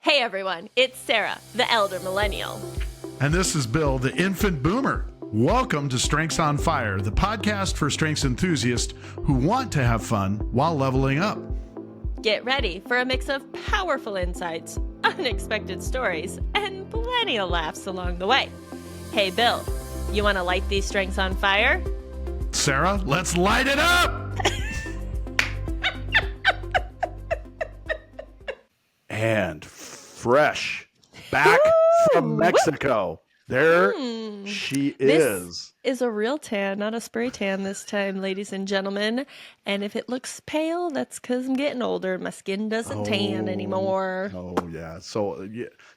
Hey everyone, it's Sarah, the elder millennial. And this is Bill, the infant boomer. Welcome to Strengths on Fire, the podcast for strengths enthusiasts who want to have fun while leveling up. Get ready for a mix of powerful insights, unexpected stories, and plenty of laughs along the way. Hey Bill, you want to light these strengths on fire? Sarah, let's light it up! And fresh, back from Mexico. There she is. This is a real tan, not a spray tan this time, ladies and gentlemen. And if it looks pale, that's because I'm getting older. My skin doesn't tan anymore. Oh, yeah. So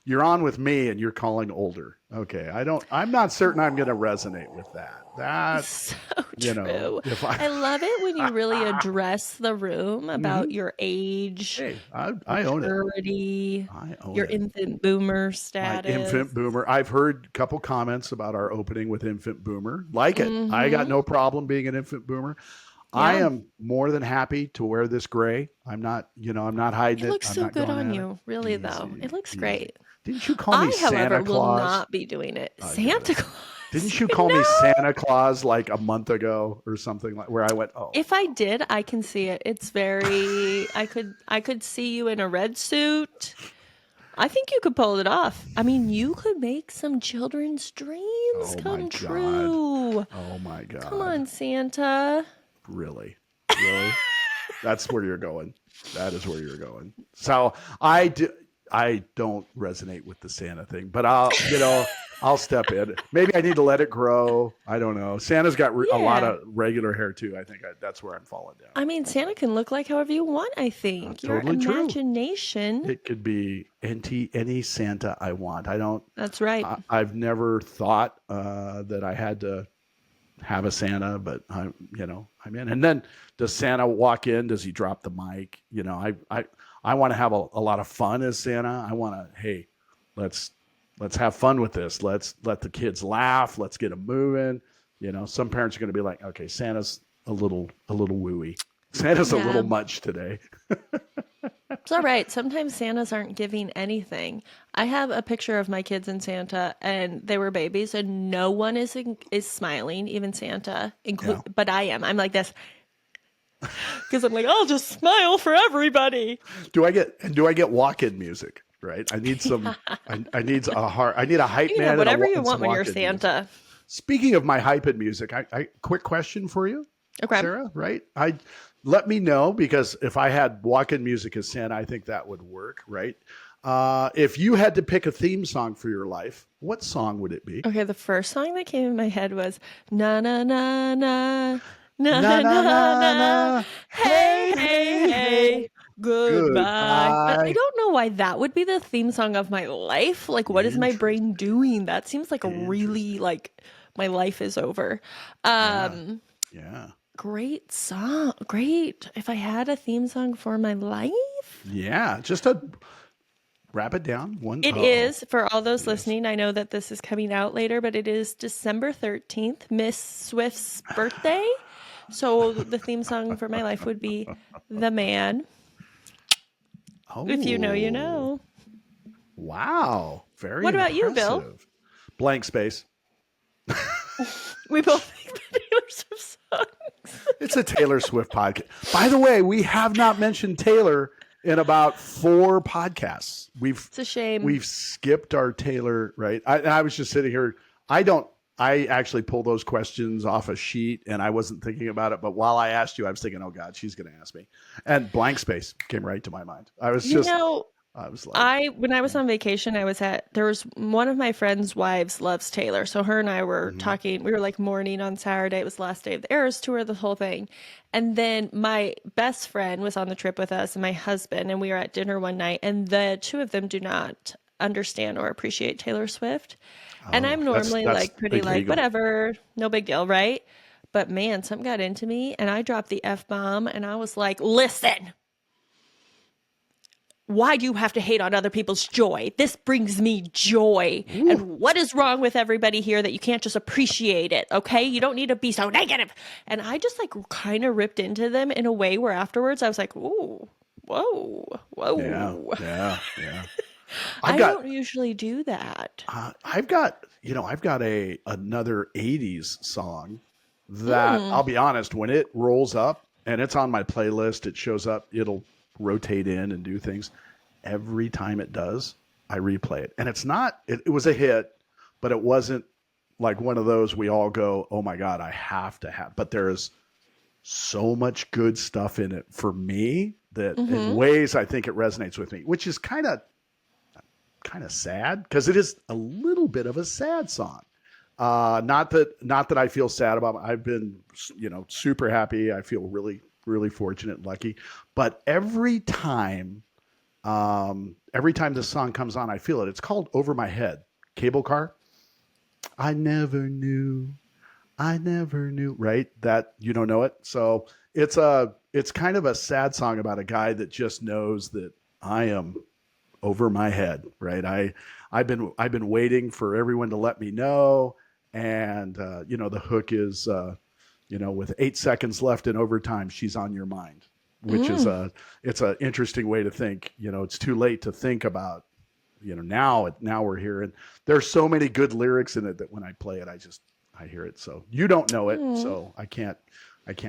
you're on with me and you're calling older. Okay. I'm not certain I'm going to resonate with that. That's so true. I love it when you really address the room about your age, hey, I own it. I own your infant boomer status. My infant boomer. I've heard a couple comments about our opening with infant boomer. Like it. I got no problem being an infant boomer. Yeah. I am more than happy to wear this gray. I'm not hiding it. It looks so good on you, really, easy, though. It looks great. Didn't you call me Santa Claus? I, however, will not be doing it. Santa Claus. Didn't you call me Santa Claus like a month ago or something, like where I went, oh. If I did, I can see it. It's very I could see you in a red suit. I think you could pull it off. I mean, you could make some children's dreams come true. Oh my God. Come on, Santa. Really? That's where you're going. That is where you're going. So I don't resonate with the Santa thing, but I'll step in. Maybe I need to let it grow. I don't know. Santa's got a lot of regular hair too. I think that's where I'm falling down. I mean, Santa can look like however you want, I think. Your totally imagination. True. It could be any Santa I want. That's right. I've never thought that I had to have a Santa, but I'm in. And then does Santa walk in? Does he drop the mic? I want to have a lot of fun as Santa. I want to, hey, let's have fun with this. Let's let the kids laugh. Let's get them moving. Some parents are going to be like, okay, Santa's a little wooey. Santa's a little much today. It's all right. Sometimes Santas aren't giving anything. I have a picture of my kids and Santa, and they were babies, and no one is smiling, even Santa. But I am. I'm like this. Because I'm like, I'll just smile for everybody. Do I get walk-in music? Right. I need some. I need a hype man. Whatever you want when you're Santa. Music. Speaking of my hype and music, I quick question for you, okay, Sarah. Right. Let me know, because if I had walk-in music as Santa, I think that would work. Right. If you had to pick a theme song for your life, what song would it be? Okay. The first song that came in my head was na na na na. Na, na, na, na, hey, hey, hey, goodbye. But I don't know why that would be the theme song of my life. Like, what is my brain doing? That seems like a really, my life is over. Yeah. Great song. Great. If I had a theme song for my life. Yeah. Just to wrap it down. It is, for all those listening, I know that this is coming out later, but it is December 13th, Miss Swift's birthday. So the theme song for my life would be The Man. Oh. If you know, you know. Wow. Very What about impressive. You, Bill? Blank Space. We both think the Taylor Swift songs. It's a Taylor Swift podcast. By the way, we have not mentioned Taylor in about 4 podcasts. It's a shame. We've skipped our Taylor, right? I was just sitting here. I actually pulled those questions off a sheet and I wasn't thinking about it. But while I asked you, I was thinking, oh God, she's going to ask me. And Blank Space came right to my mind. I was like, when I was on vacation, there was one of my friend's wives loves Taylor. So her and I were talking, we were like morning on Saturday. It was the last day of the Eras tour, the whole thing. And then my best friend was on the trip with us and my husband, and we were at dinner one night, and the two of them do not understand or appreciate Taylor Swift. And I'm normally pretty whatever, no big deal, right? But man, something got into me and I dropped the F-bomb and I was like, listen, why do you have to hate on other people's joy? This brings me joy. Ooh. And what is wrong with everybody here that you can't just appreciate it, okay? You don't need to be so negative. And I just kind of ripped into them in a way where afterwards I was like, ooh, whoa. Yeah. I've I got don't usually do that. I've got another 80s song that Mm. I'll be honest, when it rolls up and it's on my playlist, it shows up, it'll rotate in and do things. Every time it does, I replay it. And it was a hit, but it wasn't like one of those we all go, oh my God, I have to have. But there is so much good stuff in it for me that in Mm-hmm. ways I think it resonates with me, which is kind of sad because it is a little bit of a sad song. Not that I feel sad about it. I've been, super happy. I feel really, really fortunate and lucky. But every time this song comes on, I feel it. It's called Over My Head, Cable Car. I never knew, I never knew, right? That you don't know it. So it's kind of a sad song about a guy that just knows that I am over my head, right? I've been waiting for everyone to let me know, and the hook is with 8 seconds left in overtime, she's on your mind, which is Mm. it's an interesting way to think. It's too late to think about. Now we're here, and there's so many good lyrics in it that when I play it, I hear it. So you don't know it, Mm. so I can't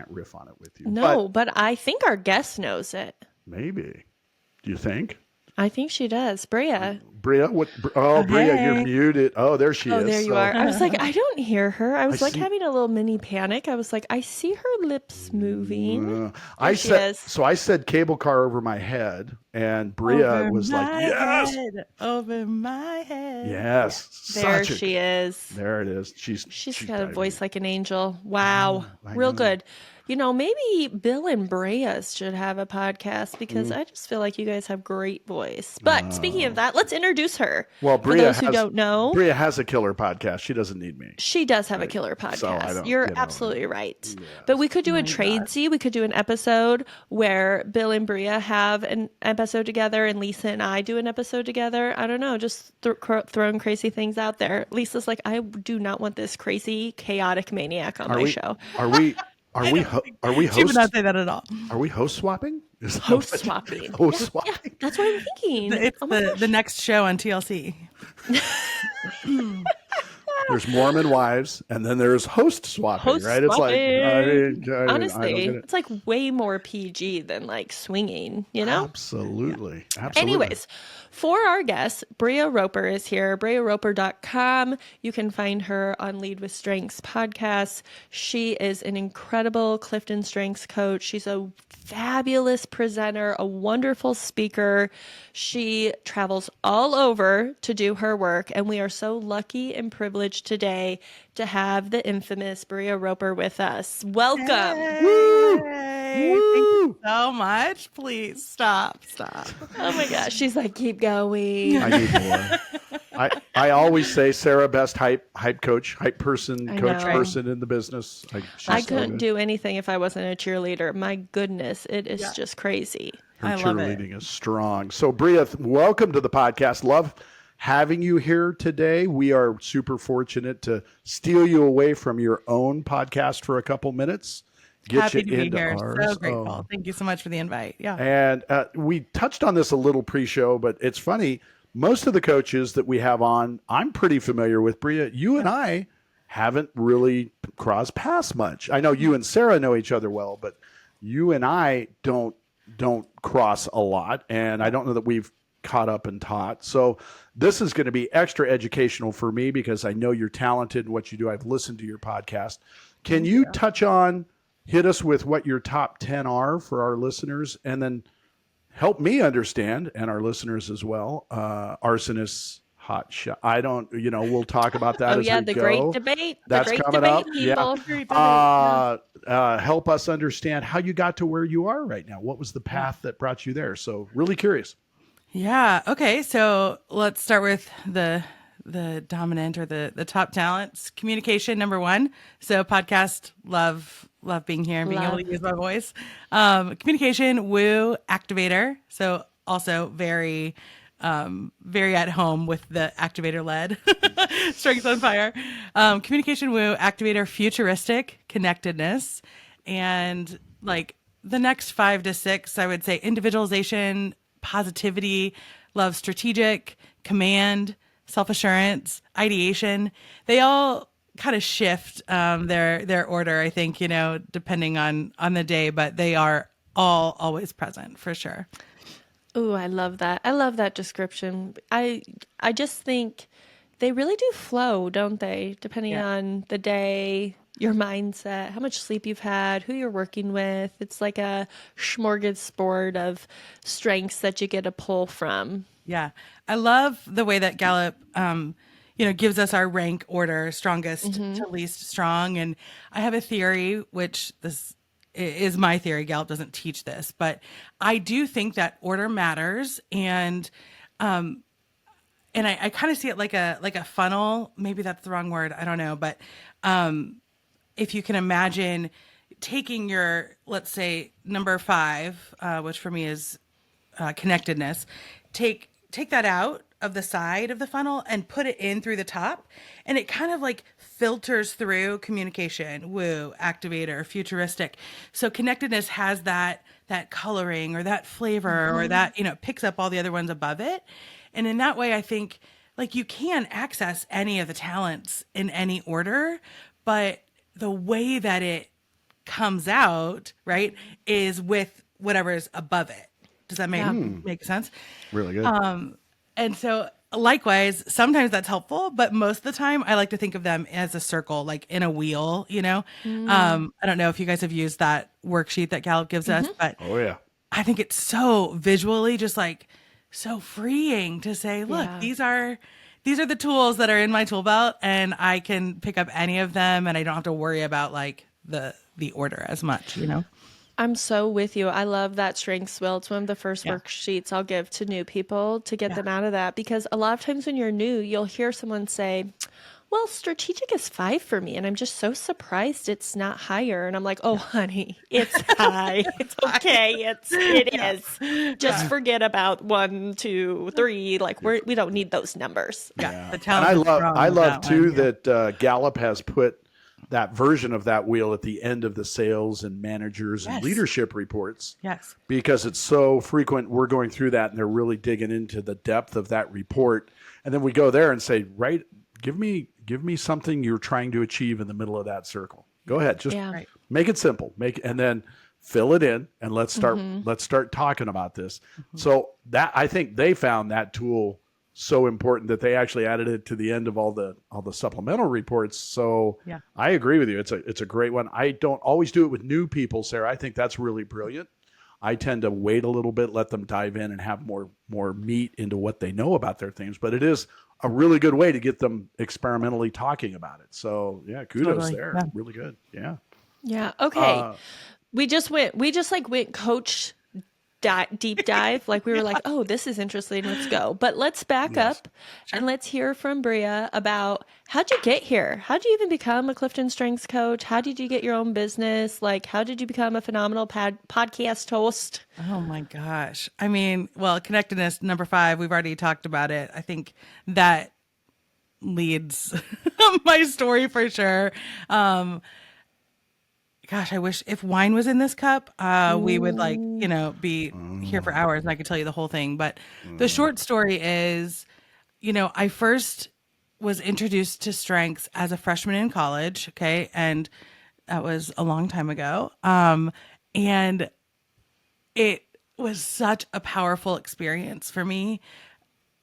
riff on it with you, but No, but I think our guest knows it. maybe. Do you think? I think she does. Brea. Brea, Oh, Oh, Brea, you're hey. muted. Oh, there she Oh, is. there you So are. I was like, I don't hear her. I I was like see. having a little mini panic. I was like, I see her lips moving. I There she said is. so. I said cable car over my head, and Brea Over was like, my "Yes, head. Over my head. yes." There Such a she is. there it is. She's She's got a diving voice in. like an angel. Wow. I Real know. good. Maybe Bill and Brea should have a podcast because I just feel like you guys have great voice. But speaking of that, let's introduce her. Well, For those who don't know, Brea has a killer podcast. She doesn't need me, she does have a right? killer So I podcast. don't. You're absolutely right. Yeah. But we could do a My God. tradesy. We could do an episode where Bill and Brea have an episode together and Lisa and I do an episode together. I don't know, just throwing crazy things out there. Lisa's like, I do not want this crazy, chaotic maniac on Are my we? show. Are we? Are we She would hosts? not say that at all. Are we host swapping? Is that Host what- swapping. Host Yeah, swapping. that's what I'm thinking. It's Oh my the next show on TLC. There's Mormon wives, and then there's host swapping, Host right? It's like swapping. I don't Honestly, get it. it's like way more PG than like swinging, you know? Absolutely. Anyways, for our guest, Brea Roper is here. BreaRoper.com. You can find her on Lead with Strengths podcast. She is an incredible Clifton Strengths coach. She's a fabulous presenter, a wonderful speaker. She travels all over to do her work, and we are so lucky and privileged today to have the infamous Brea Roper with us. Welcome. Hey, thank you so much. Please stop. Oh my gosh, she's like, keep going. I need more. I always say Sarah, best hype coach, hype person, I coach know. person in the business. She's I so couldn't good. do anything if I wasn't a cheerleader. My goodness, it is Yeah. just crazy. Her I love it. cheerleading is strong. So Brea, welcome to the podcast. Love having you here today. We are super fortunate to steal you away from your own podcast for a couple minutes. Get Happy you to be into here. ours. So grateful. Oh. Thank you so much for the invite. Yeah. And we touched on this a little pre-show, but it's funny. Most of the coaches that we have on, I'm pretty familiar with. Brea, you and I haven't really crossed paths much. I know you and Sarah know each other well, but you and I don't cross a lot, and I don't know that we've caught up and taught. So this is going to be extra educational for me because I know you're talented in what you do. I've listened to your podcast. Can you hit us with what your top 10 are for our listeners, and then help me understand, and our listeners as well, arsonist's hot shot. I don't, we'll talk about that Oh as yeah, we the go. great debate. That's the great coming debate, up. people. Help us understand how you got to where you are right now. What was the path that brought you there? So really curious. Yeah. Okay. So let's start with the dominant or the top talents. Communication, number one. So podcast, love being here and being able to use my voice. Communication, woo, activator. So also very at home with the activator led strengths on fire. Communication, woo, activator, futuristic, connectedness. And like the next 5 to 6, I would say individualization, positivity, love strategic, command, self-assurance, ideation, they all kind of shift their order, I think, depending on the day, but they are all always present for sure. Ooh, I love that. I love that description. I just think they really do flow, don't they? Depending Yeah. on the day, your mindset, how much sleep you've had, who you're working with. It's like a smorgasbord of strengths that you get a pull from. Yeah. I love the way that Gallup, gives us our rank order, strongest to least strong. And I have a theory, which this is my theory. Gallup doesn't teach this, but I do think that order matters. And I kind of see it like a funnel. Maybe that's the wrong word. I don't know. But if you can imagine taking your, let's say, number 5, which for me is connectedness, take that out of the side of the funnel and put it in through the top, and it kind of like filters through communication, woo, activator, futuristic. So connectedness has that coloring or that flavor or that, picks up all the other ones above it. And in that way, I think like you can access any of the talents in any order, but the way that it comes out, right, is with whatever is above it. Does that make sense? Really good. And so likewise, sometimes that's helpful, but most of the time I like to think of them as a circle, like in a wheel, I don't know if you guys have used that worksheet that Gallup gives us, but Oh yeah. I think it's so visually just like so freeing to say, look, Yeah. these are the tools that are in my tool belt, and I can pick up any of them, and I don't have to worry about like the order as much, I'm so with you. I love that strengths wheel. It's one of the first Yeah. worksheets I'll give to new people to get Yeah. them out of that, because a lot of times when you're new, you'll hear someone say, well, strategic is 5 for me. And I'm just so surprised it's not higher. And I'm like, oh, honey, it's high. It's okay. It is. Just forget about 1, 2, 3. Like we don't need those numbers. Yeah. The And talent I is love strong I with love that too one. Yeah. that Gallup has put that version of that wheel at the end of the sales and managers and Yes. leadership reports, Yes. because it's so frequent. We're going through that and they're really digging into the depth of that report. And then we go there and say, right, give me something you're trying to achieve in the middle of that circle. Go ahead. Just Yeah. Right. make it simple. And then fill it in and let's start talking about this. So that, I think they found that tool so important that they actually added it to the end of all the supplemental reports. So Yeah. I agree with you. It's a great one. I don't always do it with new people, Sarah. I think that's really brilliant. I tend to wait a little bit, let them dive in and have more meat into what they know about their things. But it is a really good way to get them experimentally talking about it. So yeah, kudos Totally. there. Yeah. Really good. Yeah. Yeah. Okay. Uh, We just went coach deep dive. Like we were like, oh, this is interesting. Let's go. But let's back up and let's hear from Brea about how'd you get here? How'd you even become a Clifton Strengths coach? How did you get your own business? Like, how did you become a phenomenal podcast host? Oh my gosh. I mean, well, connectedness, number 5, we've already talked about it. I think that leads my story for sure. Gosh, I wish if wine was in this cup, we would be here for hours and I could tell you the whole thing. But the short story is, I first was introduced to strengths as a freshman in college. Okay. And that was a long time ago. And it was such a powerful experience for me,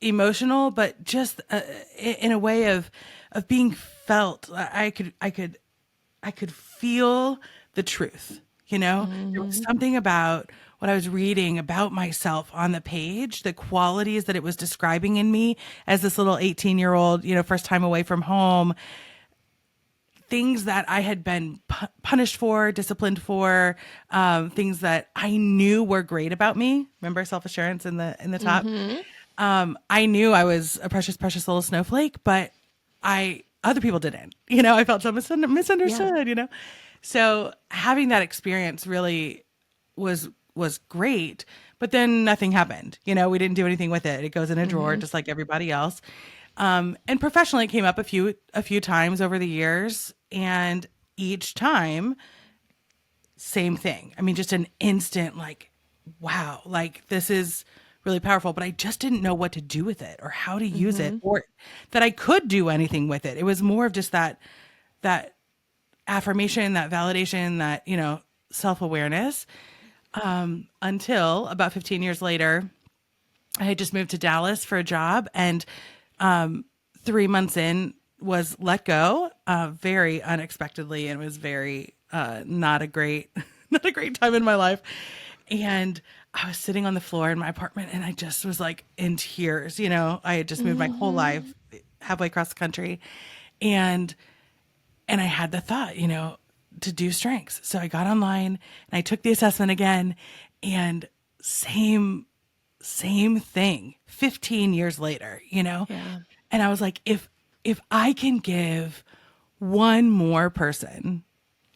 emotional, but just in a way of being felt. I could feel the truth, There was something about what I was reading about myself on the page, the qualities that it was describing in me as this little 18-year-old, first time away from home, things that I had been punished for, disciplined for, things that I knew were great about me. Remember self-assurance in the top? I knew I was a precious, precious little snowflake, but other people didn't. I felt so misunderstood. So having that experience really was great, but then nothing happened. We didn't do anything with it. It goes in a drawer just like everybody else. And professionally, it came up a few times over the years, and each time, same thing. I mean, just an instant like, wow, like this is really powerful, but I just didn't know what to do with it or how to use it or that I could do anything with it. It was more of just that affirmation, that validation, that, self-awareness, until about 15 years later, I had just moved to Dallas for a job, and 3 months in was let go very unexpectedly, and was very not a great not a great time in my life. And I was sitting on the floor in my apartment, and I just was like in tears. I had just moved my whole life halfway across the country, and I had the thought, to do strengths. So I got online and I took the assessment again, and same thing 15 years later, Yeah. and I was like, if I can give one more person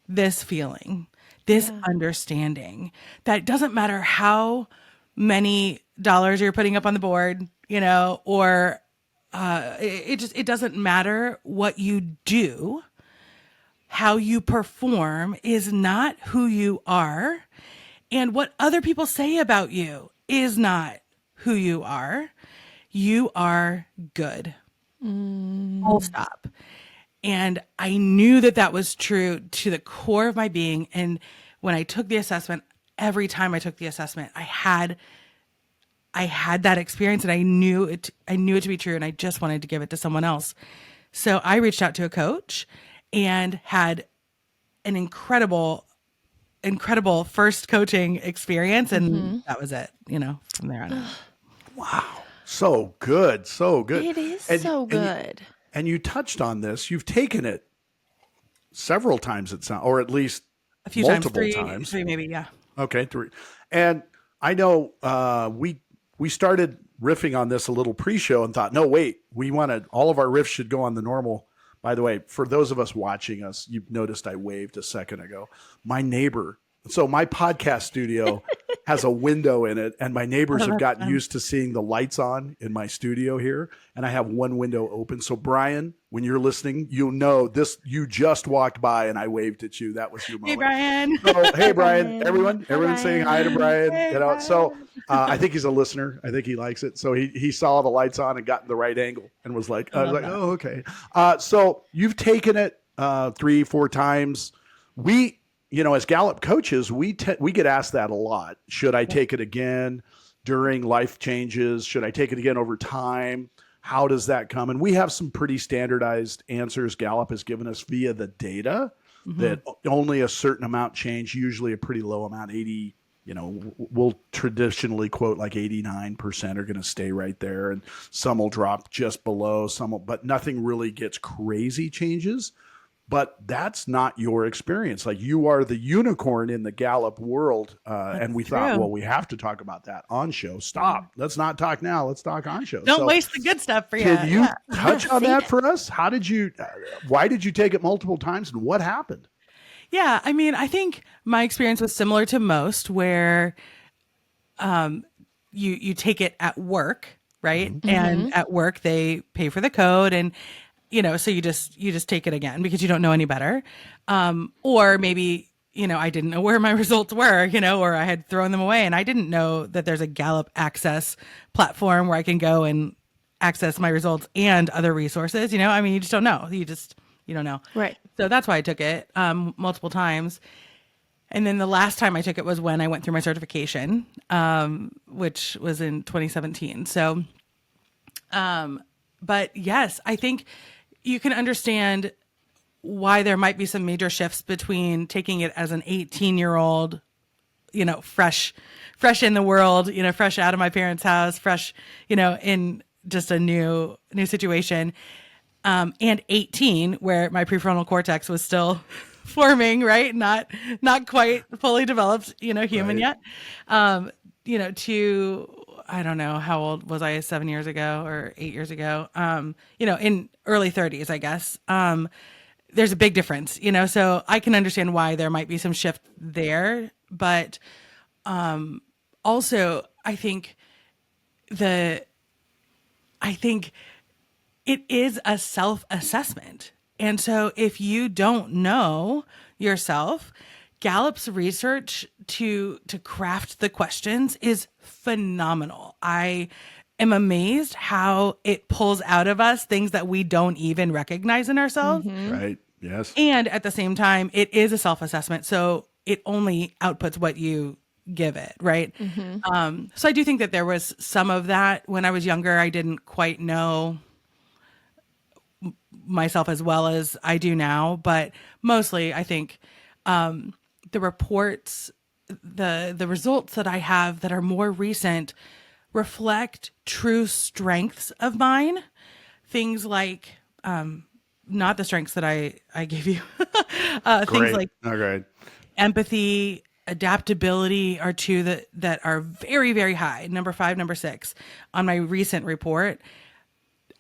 this feeling, this understanding, that doesn't matter how many dollars you're putting up on the board, or it doesn't matter what you do. How you perform is not who you are, and what other people say about you is not who you are. You are good. Full stop. And I knew that was true to the core of my being. And when I took the assessment, every time I took the assessment, I had that experience, and I knew it to be true, and I just wanted to give it to someone else. So I reached out to a coach and had an incredible first coaching experience. And that was it, from there on out. Wow. So good. So good. It is so good. And you touched on this. You've taken it several times, or at least A few multiple times, three maybe. Yeah. Okay. 3. And I know we started riffing on this a little pre-show and thought, no, wait, all of our riffs should go on the normal. By the way, for those of us watching us, you noticed I waved a second ago. My neighbor, so my podcast studio has a window in it, and my neighbors have gotten used to seeing the lights on in my studio here, and I have one window open. So Brian, when you're listening, you'll know this. You just walked by, and I waved at you. That was your moment. Hey, Brian. So, hey, Brian. Everyone's saying hi to Brian. Hey, Brian. So I think he's a listener. I think he likes it. So he saw the lights on and got in the right angle and was like, I was like, oh, okay. So you've taken it 3-4 times. We, as Gallup coaches, we get asked that a lot. Should I take it again during life changes? Should I take it again over time? How does that come? And we have some pretty standardized answers Gallup has given us via the data that only a certain amount change, usually a pretty low amount, 80, we'll traditionally quote like 89% are going to stay right there, and some will drop just below, but nothing really gets crazy changes. But that's not your experience. Like, you are the unicorn in the Gallup world. And we thought, well, we have to talk about that on show. Stop. Let's not talk now. Let's talk on show. Don't waste the good stuff for you. Can you touch on that for us? Why did you take it multiple times, and what happened? Yeah. I mean, I think my experience was similar to most, where you take it at work, right? And at work they pay for the code, and so you just take it again because you don't know any better. Or maybe, I didn't know where my results were, or I had thrown them away, and I didn't know that there's a Gallup Access platform where I can go and access my results and other resources. You just don't know. You don't know. Right. So that's why I took it multiple times. And then the last time I took it was when I went through my certification, which was in 2017. So, but yes, I think you can understand why there might be some major shifts between taking it as an 18-year-old, fresh in the world, fresh out of my parents' house, fresh, in just a new situation, and 18, where my prefrontal cortex was still forming, right? Not quite fully developed, human yet. To, I don't know, how old was I, 7 years ago or 8 years ago? In early 30s, I guess. There's a big difference, so I can understand why there might be some shift there. But also, I think it is a self-assessment. And so if you don't know yourself, Gallup's research to craft the questions is phenomenal. I am amazed how it pulls out of us things that we don't even recognize in ourselves. Right. Yes. And at the same time, it is a self-assessment. So it only outputs what you give it, right? So I do think that there was some of that when I was younger. I didn't quite know myself as well as I do now, but mostly I think the reports, the results that I have that are more recent reflect true strengths of mine. Things like not the strengths that I gave you. Things like Okay. empathy, adaptability are two that are very, very high. Number 5, number 6 on my recent report.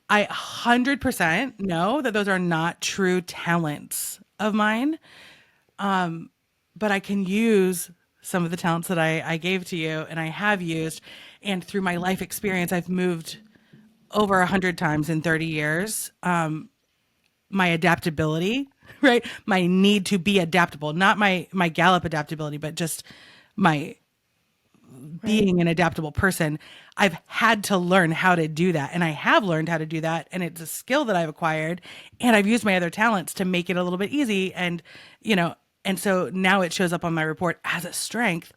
I 100% know that those are not true talents of mine. But I can use some of the talents that I gave to you and I have used. And through my life experience, I've moved over 100 times in 30 years. My adaptability, right? My need to be adaptable, not my Gallup adaptability, but just my being an adaptable person. I've had to learn how to do that. And I have learned how to do that. And it's a skill that I've acquired. And I've used my other talents to make it a little bit easy. And, and so now it shows up on my report as a strength,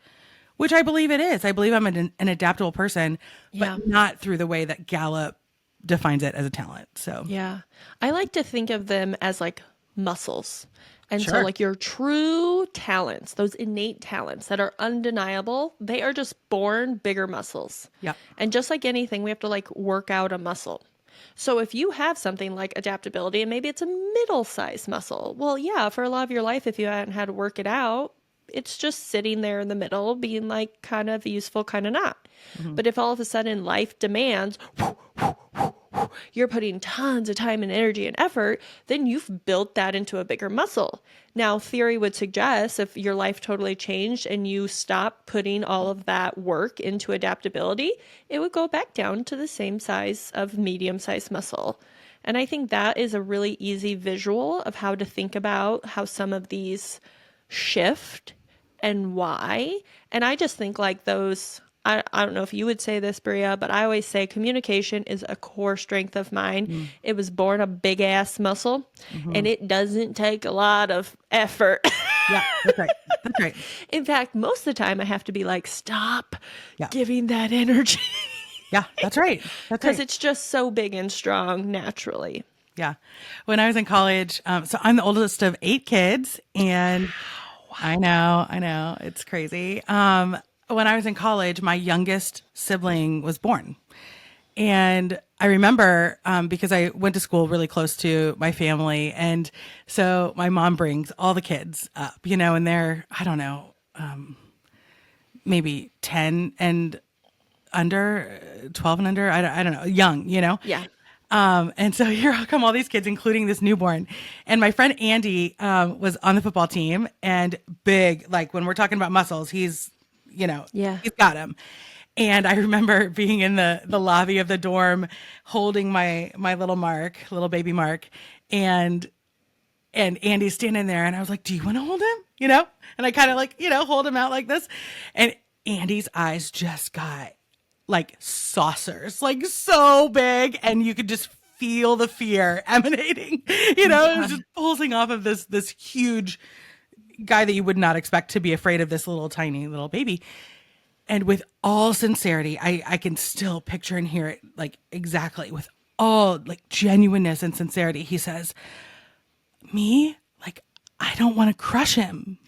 which I believe it is. I believe I'm an adaptable person, but not through the way that Gallup defines it as a talent. So, yeah, I like to think of them as like muscles. And so Sure. like your true talents, those innate talents that are undeniable, they are just born bigger muscles. Yeah. And just like anything, we have to like work out a muscle. So if you have something like adaptability and maybe it's a middle-sized muscle, well, yeah, for a lot of your life, if you hadn't had to work it out, it's just sitting there in the middle being like kind of useful, kind of not. But if all of a sudden life demands, you're putting tons of time and energy and effort, then you've built that into a bigger muscle. Now, theory would suggest if your life totally changed and you stop putting all of that work into adaptability, it would go back down to the same size of medium-sized muscle. And I think that is a really easy visual of how to think about how some of these shift and why. And I just think like those, I don't know if you would say this, Brea, but I always say communication is a core strength of mine. It was born a big ass muscle and it doesn't take a lot of effort. Yeah, that's right. That's right. In fact, most of the time I have to be like, stop Yeah. giving that energy Yeah, that's right. That's because right. it's just so big and strong naturally. Yeah. When I was in college, so I'm the oldest of 8 kids, and I know, it's crazy. When I was in college, my youngest sibling was born. And I remember, because I went to school really close to my family. And so my mom brings all the kids up, and they're, I don't know, maybe 10 and under, 12 and under. I don't know, young, Yeah. And so here come all these kids, including this newborn. And my friend Andy was on the football team and big, like when we're talking about muscles, he's got him. And I remember being in the lobby of the dorm holding my little baby Mark. And Andy's standing there and I was like, do you want to hold him? And I kind of like, hold him out like this. And Andy's eyes just got like saucers, like so big, and you could just feel the fear emanating. It was just pulsing off of this huge guy that you would not expect to be afraid of this little tiny little baby. And with all sincerity, I can still picture and hear it like exactly with all like genuineness and sincerity. He says, "Me, like I don't want to crush him."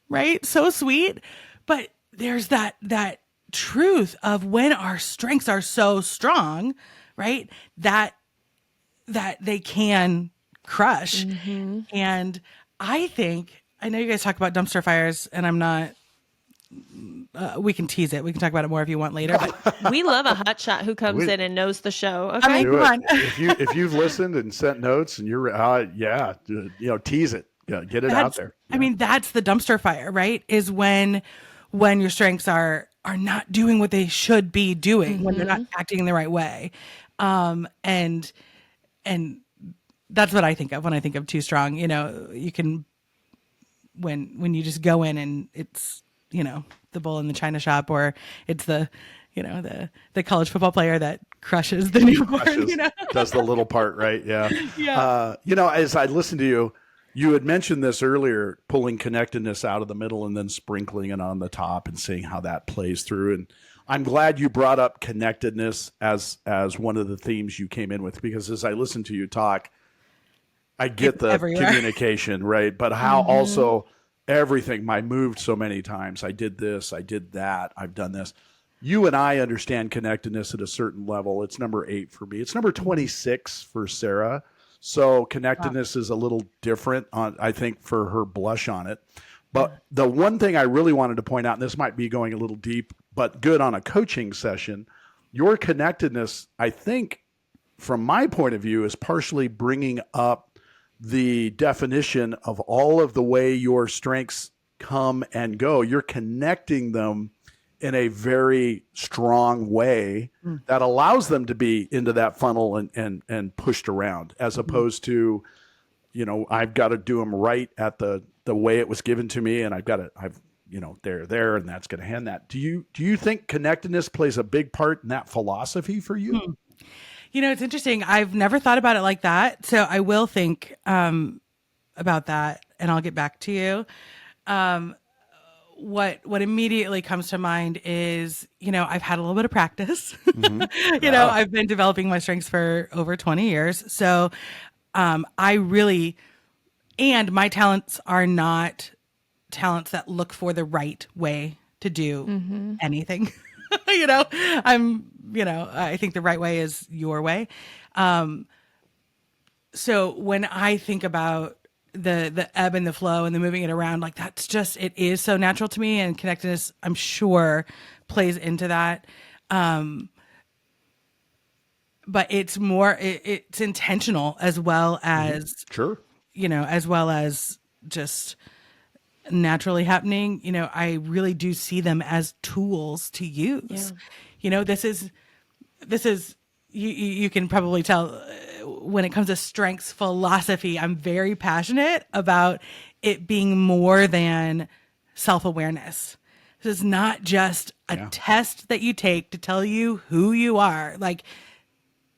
Right? So sweet, but there's that truth of when our strengths are so strong, right? That they can crush. And I know you guys talk about dumpster fires, and I'm not. We can tease it. We can talk about it more if you want later. But We love a hotshot who comes in and knows the show. Okay. I mean, Do come it. on. If you've listened and sent notes and you're tease it. Yeah, get it out there. I mean, that's the dumpster fire, right? Is when your strengths are not doing what they should be doing, when they're not acting in the right way. And that's what I think of when I think of too strong. You can when you just go in and it's, the bull in the china shop, or it's the, the college football player that crushes the newborn, Does the little part, right? Yeah. Yeah. As I listened to you, you had mentioned this earlier, pulling connectedness out of the middle and then sprinkling it on the top and seeing how that plays through. And I'm glad you brought up connectedness as one of the themes you came in with, because as I listened to you talk, I get It's the everywhere. communication, right? But how also everything, I moved so many times. I did this, I did that, I've done this. You and I understand connectedness at a certain level. It's number 8 for me. It's number 26 for Sarah. So connectedness is a little different on, I think, for her blush on it. But the one thing I really wanted to point out, and this might be going a little deep, but good on a coaching session, your connectedness, I think, from my point of view, is partially bringing up the definition of all of the way your strengths come and go. You're connecting them in a very strong way that allows them to be into that funnel and pushed around, as opposed to, I've got to do them right at the way it was given to me, and they're there, and that's going to hand that. Do you think connectedness plays a big part in that philosophy for you? It's interesting. I've never thought about it like that. So I will think about that, and I'll get back to you. What immediately comes to mind is, I've had a little bit of practice. I've been developing my strengths for over 20 years. So I really, and my talents are not talents that look for the right way to do anything. I think the right way is your way. So when I think about the ebb and the flow and the moving it around, like that's just, it is so natural to me, and connectedness, I'm sure, plays into that. But it's more, it's intentional as well as, Sure. as well as just naturally happening. I really do see them as tools to use. This is, you can probably tell when it comes to strengths philosophy, I'm very passionate about it being more than self-awareness. This is not just a test that you take to tell you who you are. Like,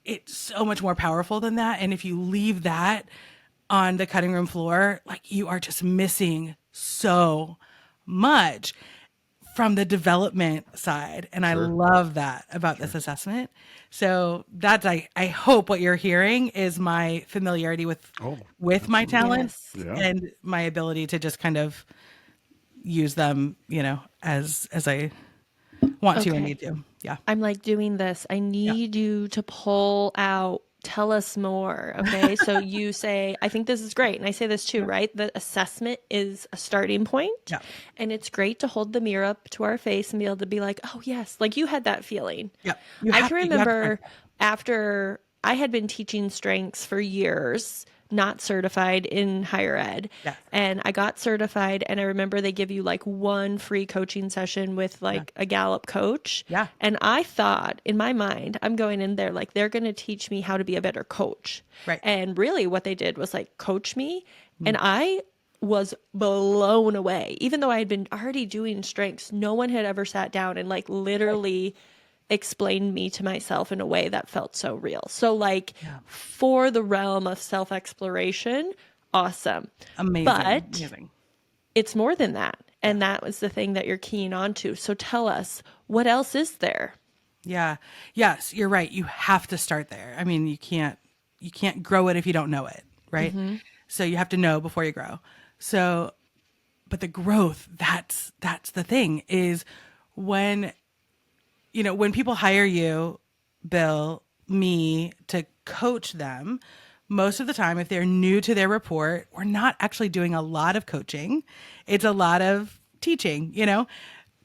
it's so much more powerful than that. And if you leave that on the cutting room floor, like, you are just missing so much from the development side. And I love that about this assessment. So that's, I hope what you're hearing is my familiarity with my talents and my ability to just kind of use them, as I want to and need to. Yeah. I'm like doing this. I need you to pull out, tell us more. Okay. So you say, I think this is great. And I say this too, right? The assessment is a starting point. Yeah. And it's great to hold the mirror up to our face and be able to be like, oh, yes. Like you had that feeling. Yeah. I can remember after I had been teaching strengths for years, not certified in higher ed. Yes. And I got certified, and I remember they give you like one free coaching session with like a Gallup coach. Yeah. And I thought in my mind, I'm going in there like they're going to teach me how to be a better coach. Right. And really what they did was like coach me. And I was blown away. Even though I had been already doing strengths, no one had ever sat down and like literally explained me to myself in a way that felt so real. So like for the realm of self-exploration, awesome. Amazing. But Amazing. it's more than that. And that was the thing that you're keying on to. So tell us, what else is there? Yeah. Yes, you're right. You have to start there. I mean, you can't grow it if you don't know it, right? So you have to know before you grow. So, but the growth, that's the thing, is when people hire you, Bill, me, to coach them, most of the time, if they're new to their report, we're not actually doing a lot of coaching. It's a lot of teaching.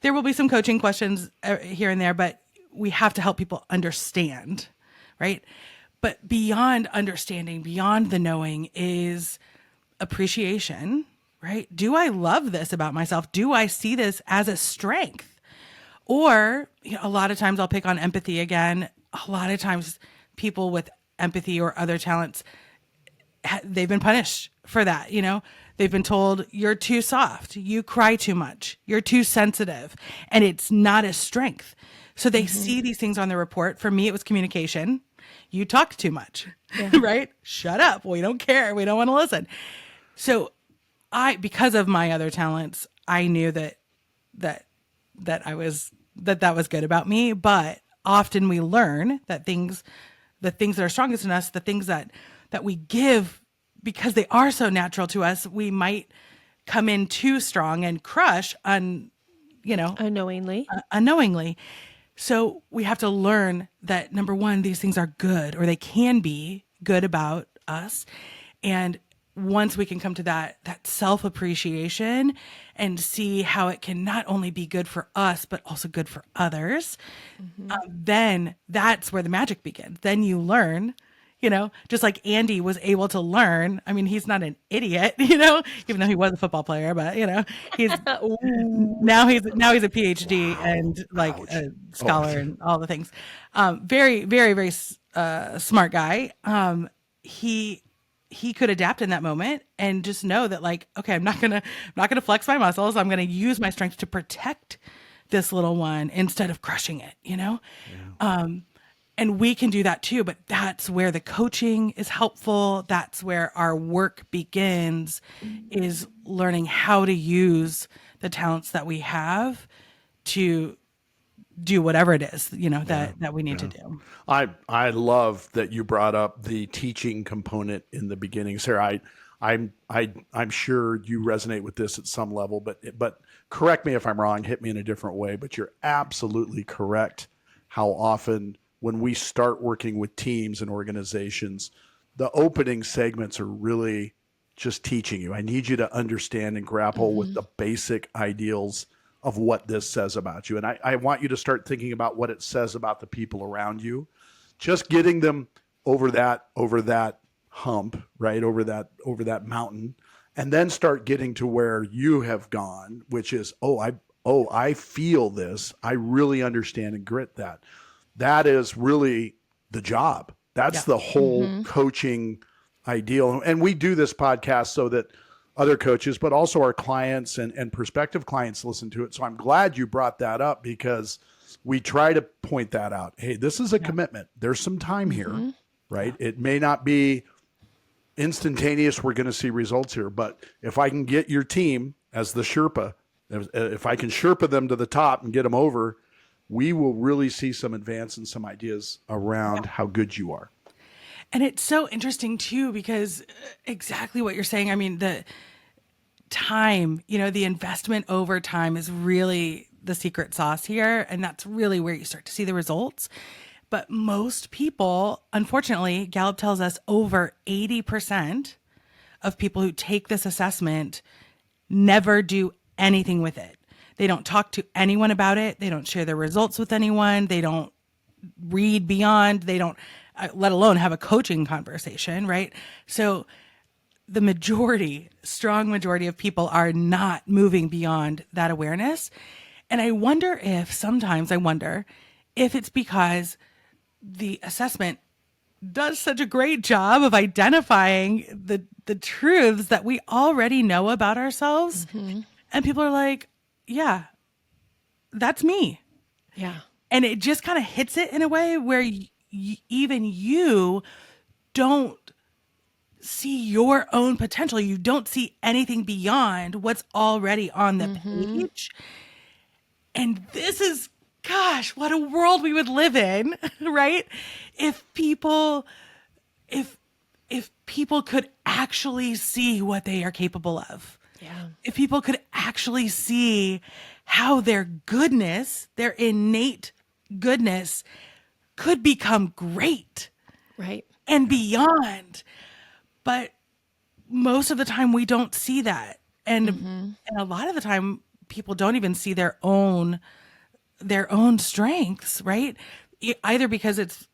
There will be some coaching questions here and there, but we have to help people understand, right? But beyond understanding, beyond the knowing, is appreciation, right? Do I love this about myself? Do I see this as a strength? Or a lot of times I'll pick on empathy again. A lot of times people with empathy or other talents, they've been punished for that. They've been told you're too soft, you cry too much, you're too sensitive, and it's not a strength. So they see these things on the report. For me, it was communication. You talk too much, right? Shut up. We don't care. We don't want to listen. So because of my other talents, I knew that was good about me. But often we learn that the things that are strongest in us, the things that we give because they are so natural to us, we might come in too strong and crush Unknowingly. unknowingly. So we have to learn that, number one, these things are good, or they can be good about us. And once we can come to that self-appreciation and see how it can not only be good for us, but also good for others, then that's where the magic begins. Then you learn, just like Andy was able to learn. I mean, he's not an idiot, even though he was a football player, but he's now he's a PhD and like a scholar and all the things. Very, very, very smart guy. He could adapt in that moment and just know that, like, okay, I'm not gonna flex my muscles. I'm gonna use my strength to protect this little one instead of crushing it, and we can do that too, but that's where the coaching is helpful. That's where our work begins, is learning how to use the talents that we have to do whatever it is, that we need to do. I love that you brought up the teaching component in the beginning, Sarah. I'm sure you resonate with this at some level, but correct me if I'm wrong, hit me in a different way, but you're absolutely correct how often when we start working with teams and organizations, the opening segments are really just teaching you. I need you to understand and grapple with the basic ideals of what this says about you. And I want you to start thinking about what it says about the people around you. Just getting them over that hump, right? Over that mountain, and then start getting to where you have gone, which is, I feel this. I really understand and grit that. That is really the job. That's the whole coaching ideal. And we do this podcast so that other coaches, but also our clients and prospective clients listen to it. So I'm glad you brought that up, because we try to point that out. Hey, this is a commitment. There's some time here, right? It may not be instantaneous. We're going to see results here, but if I can get your team as the Sherpa, if I can Sherpa them to the top and get them over, we will really see some advance and some ideas around how good you are. And it's so interesting too, because exactly what you're saying. I mean, the time, the investment over time is really the secret sauce here. And that's really where you start to see the results. But most people, unfortunately, Gallup tells us over 80% of people who take this assessment never do anything with it. They don't talk to anyone about it. They don't share their results with anyone. They don't read beyond. They don't, let alone have a coaching conversation, right? So the strong majority of people are not moving beyond that awareness. And I wonder if it's because the assessment does such a great job of identifying the truths that we already know about ourselves. And people are like, yeah, that's me. Yeah. And it just kind of hits it in a way where even you don't see your own potential. You don't see anything beyond what's already on the page. And this is, gosh, what a world we would live in, right? If people could actually see what they are capable of. Yeah. If people could actually see how their goodness, their innate goodness, could become great. Right. And beyond. But most of the time we don't see that. And a lot of the time people don't even see their own strengths, right? Either because it,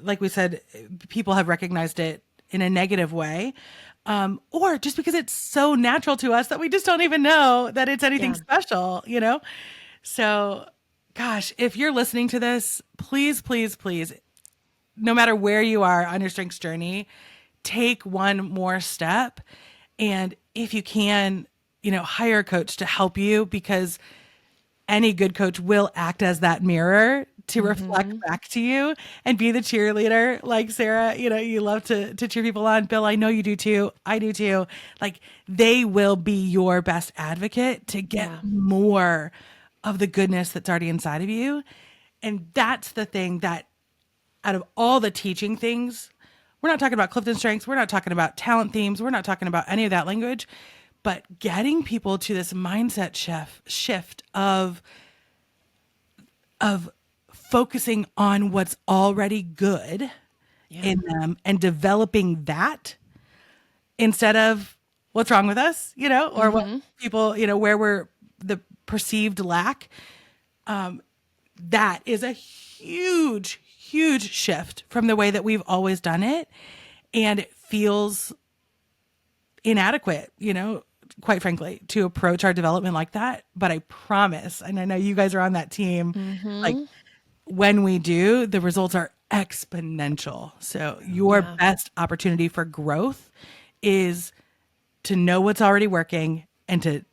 like we said, people have recognized it in a negative way, or just because it's so natural to us that we just don't even know that it's anything special, So, gosh, if you're listening to this, please, please, please, no matter where you are on your strengths journey, take one more step And if you can, hire a coach to help you, because any good coach will act as that mirror to reflect back to you and be the cheerleader. Like Sarah, you love to cheer people on. Bill, I know you do too. I do too. Like, they will be your best advocate to get Yeah. more of the goodness that's already inside of you. And that's the thing that, out of all the teaching things, we're not talking about Clifton Strengths. We're not talking about talent themes. We're not talking about any of that language, but getting people to this mindset shift of focusing on what's already good in them and developing that, instead of what's wrong with us, or what people, where we're the perceived lack. That is a huge, huge shift from the way that we've always done it. And it feels inadequate, quite frankly, to approach our development like that. But I promise, and I know you guys are on that team, like, when we do, the results are exponential. So your best opportunity for growth is to know what's already working and to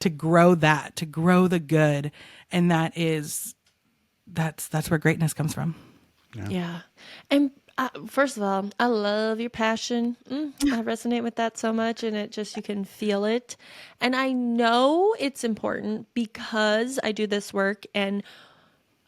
grow that, to grow the good. And that's where greatness comes from. Yeah. And first of all, I love your passion. I resonate with that so much, and it just, you can feel it. And I know it's important because I do this work, and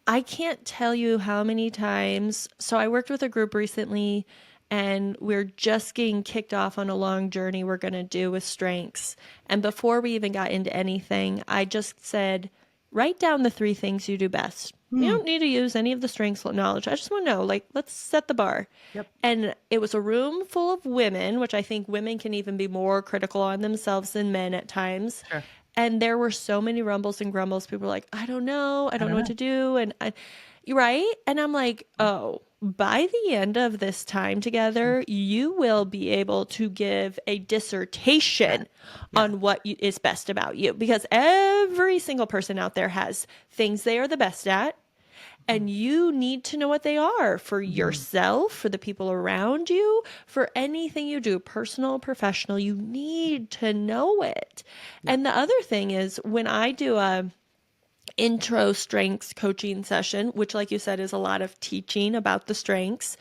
I can't tell you how many times. So I worked with a group recently, and we're just getting kicked off on a long journey we're going to do with strengths. And before we even got into anything, I just said, write down the 3 things you do best. You don't need to use any of the strengths knowledge. I just want to know, like, let's set the bar. Yep. And it was a room full of women, which I think women can even be more critical on themselves than men at times. Sure. And there were so many rumbles and grumbles. People were like, I don't know what to do. And you're right. And I'm like, oh, by the end of this time together, you will be able to give a dissertation on what is best about you, because every single person out there has things they are the best at. And you need to know what they are for yourself, for the people around you, for anything you do, personal, professional. You need to know it. And the other thing is, when I do a intro strengths coaching session, which, like you said, is a lot of teaching about the strengths,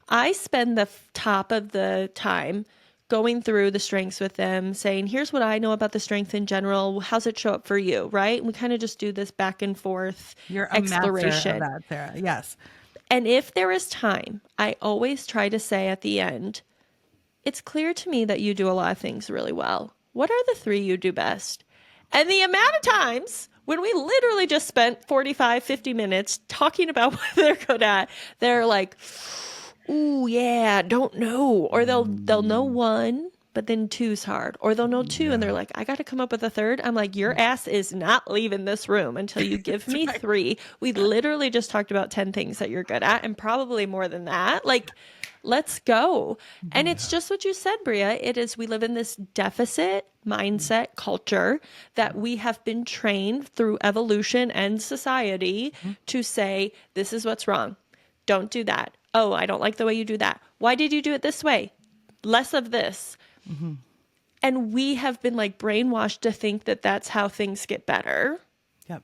I spend the top of the time going through the strengths with them, saying, here's what I know about the strength in general. How's it show up for you? Right. And we kind of just do this back and forth You're a exploration. master of that, Sarah. Yes. And if there is time, I always try to say at the end, it's clear to me that you do a lot of things really well. What are the 3 you do best? And the amount of times when we literally just spent 45, 50 minutes talking about what they're good at, they're like, ooh, yeah, don't know. Or they'll know 1, but then 2's hard. Or they'll know 2 and they're like, I got to come up with a 3rd. I'm like, your ass is not leaving this room until you give me 3. We literally just talked about 10 things that you're good at, and probably more than that. Like, let's go. And it's just what you said, Brea. It is, we live in this deficit mindset culture that we have been trained through evolution and society to say, this is what's wrong. Don't do that. Oh, I don't like the way you do that. Why did you do it this way? Less of this. And we have been like brainwashed to think that that's how things get better. Yep.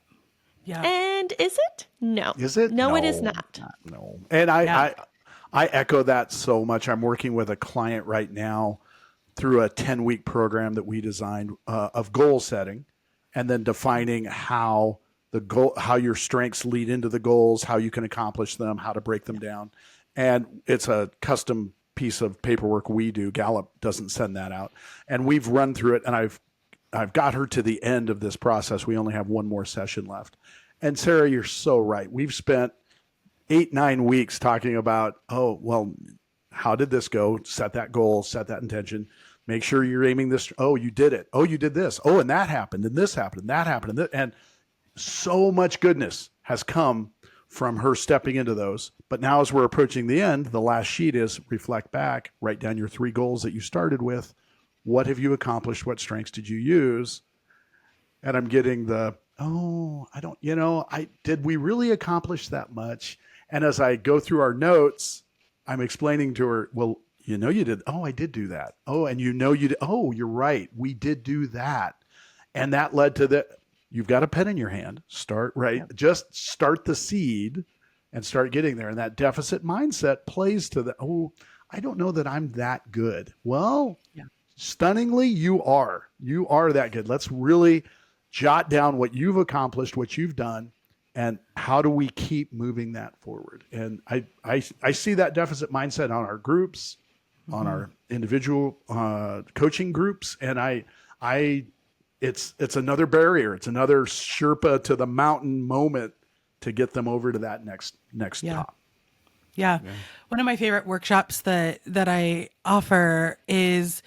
Yeah. And is it? No. Is it? No, it is not. No. And I echo that so much. I'm working with a client right now through a 10-week program that we designed of goal setting, and then defining how how your strengths lead into the goals, how you can accomplish them, how to break them down. And it's a custom piece of paperwork we do. Gallup doesn't send that out. And we've run through it, and I've got her to the end of this process. We only have 1 more session left. And Sarah, you're so right. We've spent 8-9 weeks talking about, oh, well, how did this go? Set that goal, set that intention, make sure you're aiming this. Oh, you did it. Oh, you did this. Oh, and that happened, and this happened, and that happened. And so much goodness has come from her stepping into those. But now, as we're approaching the end, the last sheet is reflect back, write down your 3 goals that you started with. What have you accomplished? What strengths did you use? And I'm getting did we really accomplish that much? And as I go through our notes, I'm explaining to her, well, you know, you did. Oh, I did do that. Oh, and you know, you did. Oh, you're right. We did do that. And that led to the, you've got a pen in your hand. Start, right? Yep. Just start the seed and start getting there. And that deficit mindset plays to the, oh, I don't know that I'm that good. Well, Yeah. stunningly, you are. You are that good. Let's really jot down what you've accomplished, what you've done, and how do we keep moving that forward. And I see that deficit mindset on our groups, on our individual coaching groups, and it's another barrier. It's another Sherpa to the mountain moment to get them over to that next top. Yeah. One of my favorite workshops that I offer is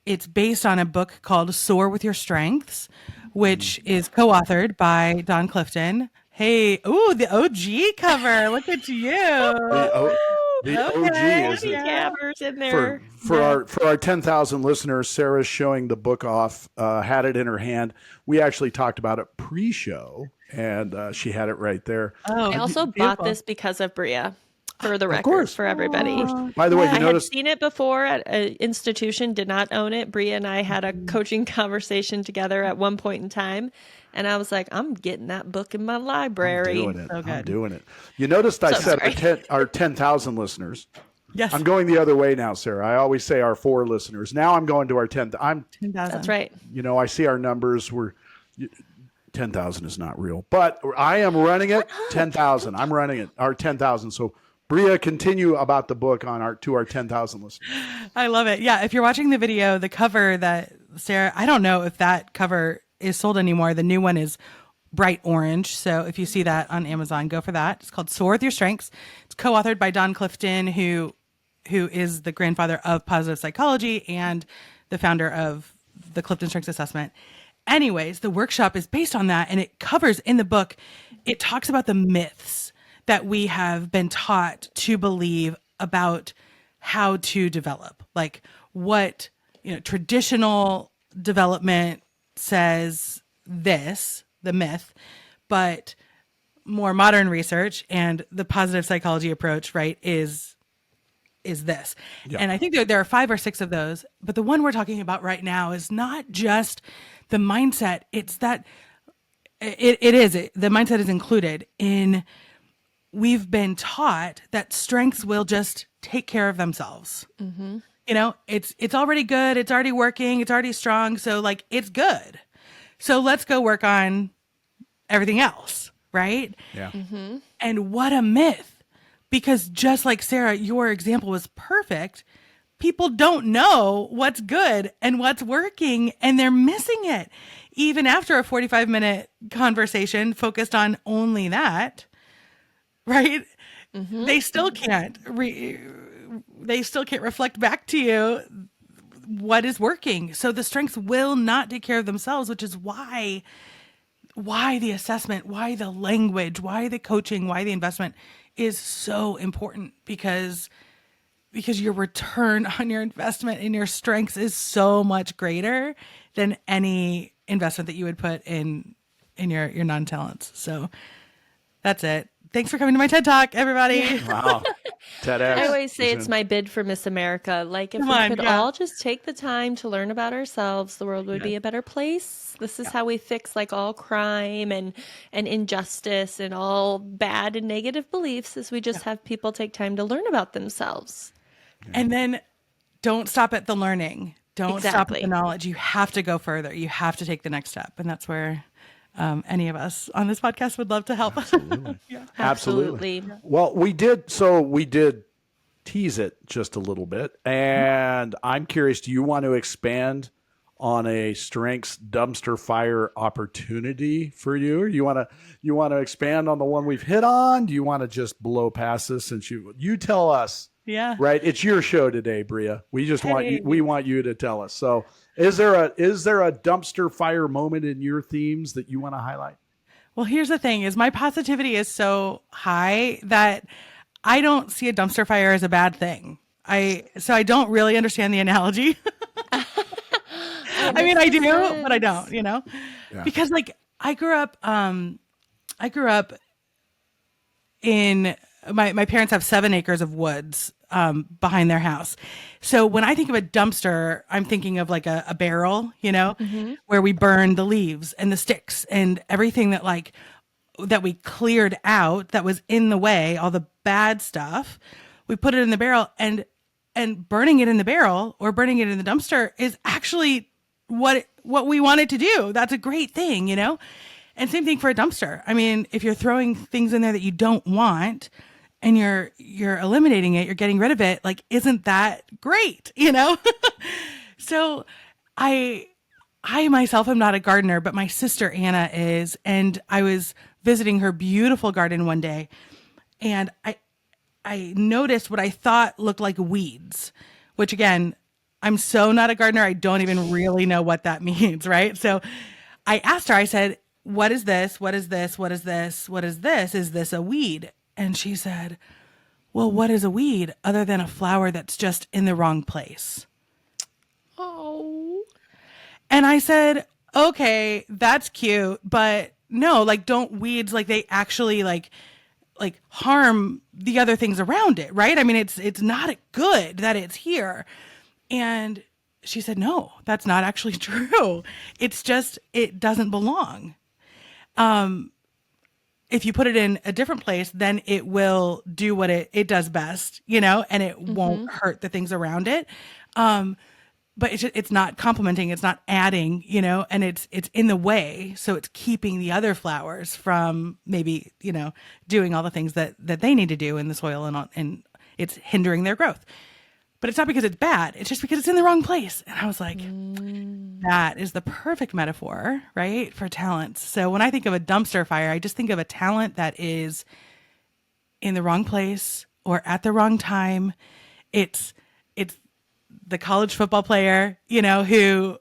it's based on a book called Soar with Your Strengths, which is co-authored by Don Clifton. Hey, ooh, the OG cover. Look at you. The OG is Gabbers in there. for our 10,000 listeners. Sarah's showing the book off, had it in her hand. We actually talked about it pre-show, and she had it right there. I also bought this because of Brea. For the record, for everybody. By the way, you I noticed had seen it before at an institution, did not own it. Brea and I had a coaching conversation together at one point in time, and I was like, I'm getting that book in my library. I'm doing it. You noticed I said our 10,000 listeners. Yes. I'm going the other way now, Sarah. I always say our 4 listeners. Now I'm going to our 10. 10,000. That's right. You know, I see our numbers. 10,000 is not real, but I am running it. 10,000. I'm running it. Our 10,000. So Brea, continue about the book to our 10,000 listeners. I love it. Yeah. If you're watching the video, the cover that Sarah, I don't know if that cover is sold anymore. The new one is bright orange. So if you see that on Amazon, go for that. It's called Soar with Your Strengths. It's co-authored by Don Clifton, who is the grandfather of positive psychology and the founder of the CliftonStrengths Assessment. Anyways, the workshop is based on that, and it covers in the book, it talks about the myths that we have been taught to believe about how to develop, like what, traditional development says this, the myth, but more modern research and the positive psychology approach, right, is this. Yeah. And I think there are 5 or 6 of those, but the one we're talking about right now is not just the mindset. It's that the mindset is included in, we've been taught that strengths will just take care of themselves. Mm-hmm. It's already good. It's already working. It's already strong. So like, it's good. So let's go work on everything else. Right. Yeah. Mm-hmm. And what a myth, because just like Sarah, your example was perfect. People don't know what's good and what's working, and they're missing it. Even after a 45-minute conversation focused on only that, right? Mm-hmm. They still can't reflect back to you what is working. So the strengths will not take care of themselves, which is why the assessment, why the language, why the coaching, why the investment is so important, because your return on your investment in your strengths is so much greater than any investment that you would put in your non-talents. So that's it. Thanks for coming to my TED Talk, everybody. Wow. TEDx. I always say it's my bid for Miss America. Like, if we could all just take the time to learn about ourselves, the world would be a better place. This is how we fix like all crime and injustice and all bad and negative beliefs, is we just have people take time to learn about themselves. And then don't stop at the learning. Don't stop at the knowledge. You have to go further. You have to take the next step. And that's where any of us on this podcast would love to help. Absolutely. Absolutely. Well, we did tease it just a little bit. And I'm curious, do you want to expand on a strengths dumpster fire opportunity for you? Or you want to expand on the one we've hit on? Do you want to just blow past this, since you tell us? Yeah. Right. It's your show today, Brea. We just want you to tell us. So is there a dumpster fire moment in your themes that you want to highlight? Well, here's the thing, is my positivity is so high that I don't see a dumpster fire as a bad thing. So I don't really understand the analogy. I mean, I do, but I don't, because like I grew up in, my parents have 7 acres of woods behind their house. So when I think of a dumpster, I'm thinking of like a barrel, where we burn the leaves and the sticks and everything that we cleared out that was in the way, all the bad stuff. We put it in the barrel, and burning it in the barrel or burning it in the dumpster is actually what we wanted to do. That's a great thing, And same thing for a dumpster. I mean, if you're throwing things in there that you don't want and you're eliminating it, you're getting rid of it, like, isn't that great, So I myself am not a gardener, but my sister Anna is, and I was visiting her beautiful garden one day, and I noticed what I thought looked like weeds, which, again, I'm so not a gardener. I don't even really know what that means. Right. So I asked her, I said, what is this? What is this? What is this? What is this? Is this a weed? And she said, well, what is a weed other than a flower that's just in the wrong place? Oh. And I said, okay, that's cute, but no, like, don't weeds, like, they actually like harm the other things around it, right? I mean, it's not good that it's here. And she said, no, that's not actually true. It's just, it doesn't belong. If you put it in a different place, then it will do what it does best, and it won't hurt the things around it. But it's not complementing, it's not adding, and it's in the way. So it's keeping the other flowers from maybe, doing all the things that they need to do in the soil, and it's hindering their growth. But it's not because it's bad. It's just because it's in the wrong place. And I was like, that is the perfect metaphor, right, for talents. So when I think of a dumpster fire, I just think of a talent that is in the wrong place or at the wrong time. It's the college football player, who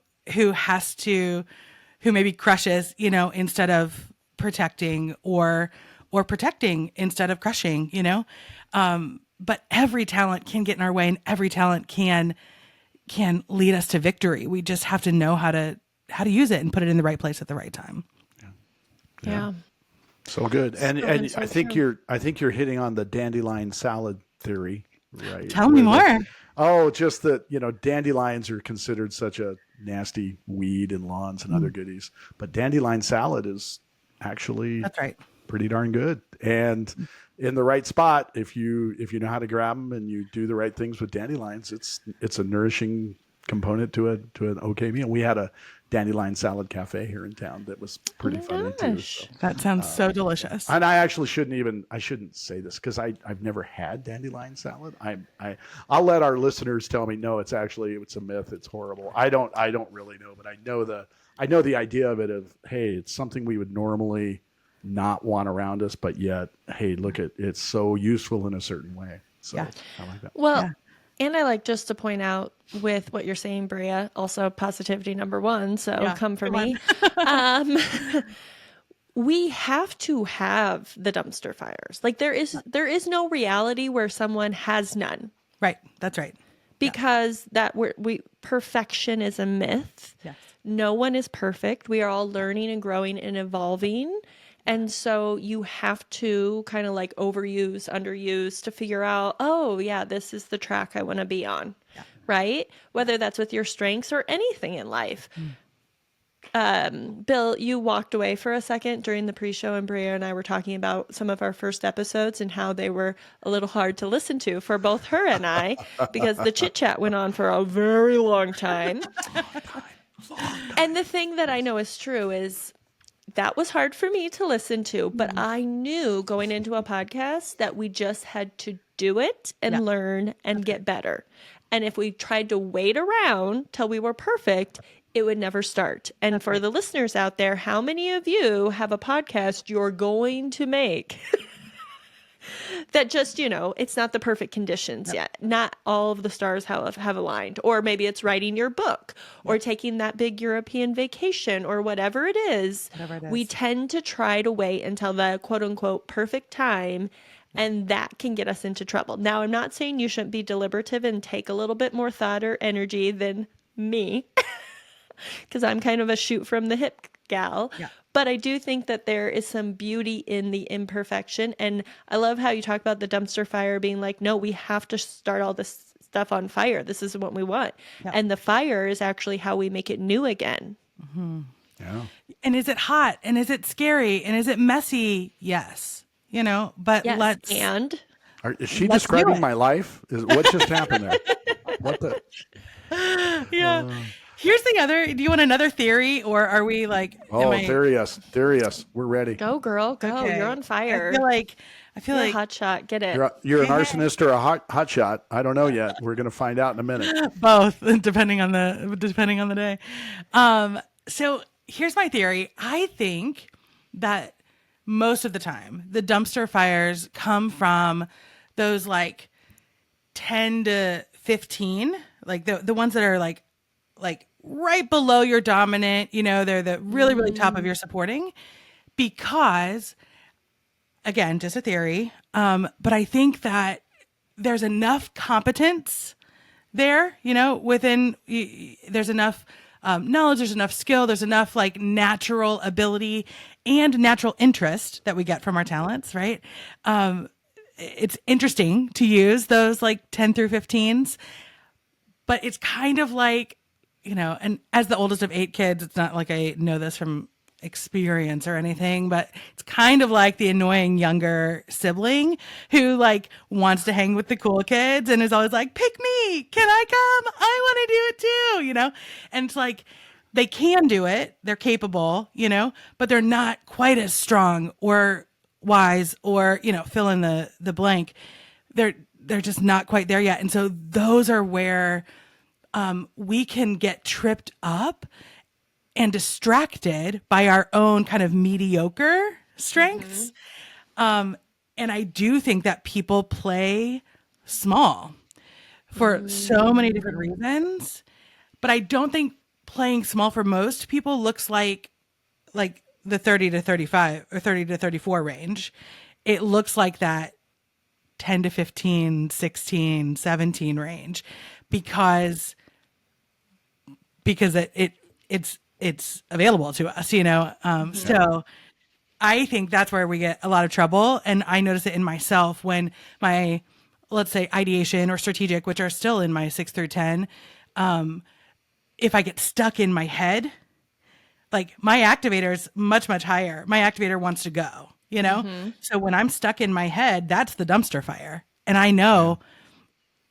maybe crushes, instead of protecting, or protecting instead of crushing, but every talent can get in our way, and every talent can lead us to victory. We just have to know how to use it and put it in the right place at the right time. Yeah. So good. And So I think true. you're hitting on the dandelion salad theory, right? Tell me more. Just that, dandelions are considered such a nasty weed in lawns and other goodies, but dandelion salad is actually That's right. pretty darn good. And in the right spot, if you know how to grab them and you do the right things with dandelions, it's a nourishing component to an okay meal. We had a dandelion salad cafe here in town that was pretty fun too. So. That sounds so delicious. And I actually shouldn't say this because I've never had dandelion salad. I'll let our listeners tell me, no, it's a myth. It's horrible. I don't really know, but I know the idea of it, of, hey, it's something we would normally not want around us, but yet, hey, look, it's so useful in a certain way. So Yeah. I like that. Well, and I like just to point out with what you're saying, Brea, also positivity number one. So come for me. We have to have the dumpster fires. Like, there is no reality where someone has none. Right. That's right. Because perfection is a myth. Yes. No one is perfect. We are all learning and growing and evolving. And so you have to kind of like overuse, underuse to figure out, oh yeah, this is the track I want to be on. Yeah. Right? Whether that's with your strengths or anything in life. Bill, you walked away for a second during the pre-show, and Brea and I were talking about some of our first episodes and how they were a little hard to listen to for both her and I, because the chit chat went on for a very long time. And the thing that I know is true is that was hard for me to listen to, but I knew going into a podcast that we just had to do it and learn and get better. And if we tried to wait around till we were perfect, it would never start. And for the listeners out there, how many of you have a podcast you're going to make that just, it's not the perfect conditions yet. Not all of the stars have aligned. Or maybe it's writing your book or taking that big European vacation or whatever it is. We tend to try to wait until the quote unquote perfect time. And that can get us into trouble. Now, I'm not saying you shouldn't be deliberative and take a little bit more thought or energy than me, because I'm kind of a shoot from the hip gal. Yeah. But I do think that there is some beauty in the imperfection. And I love how you talk about the dumpster fire being like, no, we have to start all this stuff on fire. This is what we want. Yeah. And the fire is actually how we make it new again. Yeah. And is it hot? And is it scary? And is it messy? Yes. But Yes. And Is she Let's do describing it. my life? What just happened there? What the? yeah. Here's the other. Do you want another theory, or are we like? Oh, Therius. We're ready. go, girl, go. Okay. You're on fire. I feel You're a like hot shot. Get it. You're an arsonist or a hot shot. I don't know yet. We're gonna find out in a minute. both, depending on the day. So here's my theory. I think that most of the time the dumpster fires come from those like 10 to 15, like the ones that are like right below your dominant, they're the really, really top of your supporting, because again, just a theory. But I think that there's enough competence there, there's enough knowledge, there's enough skill, there's enough like natural ability and natural interest that we get from our talents, right? It's interesting to use those like 10 through 15s, but it's kind of like, and as the oldest of 8 kids, it's not like I know this from experience or anything, but it's kind of like the annoying younger sibling who like wants to hang with the cool kids and is always like, pick me, can I come? I want to do it too, and it's like they can do it, they're capable, but they're not quite as strong or wise or fill in the blank. They're just not quite there yet. And so those are where we can get tripped up and distracted by our own kind of mediocre strengths. And I do think that people play small for so many different reasons, but I don't think playing small for most people looks like the 30 to 35 or 30 to 34 range. It looks like that 10 to 15, 16, 17 range because it's available to us, So I think that's where we get a lot of trouble. And I notice it in myself when my, let's say, ideation or strategic, which are still in my 6 through 10. If I get stuck in my head, like my activator is much, much higher. My activator wants to go, So when I'm stuck in my head, that's the dumpster fire. And I know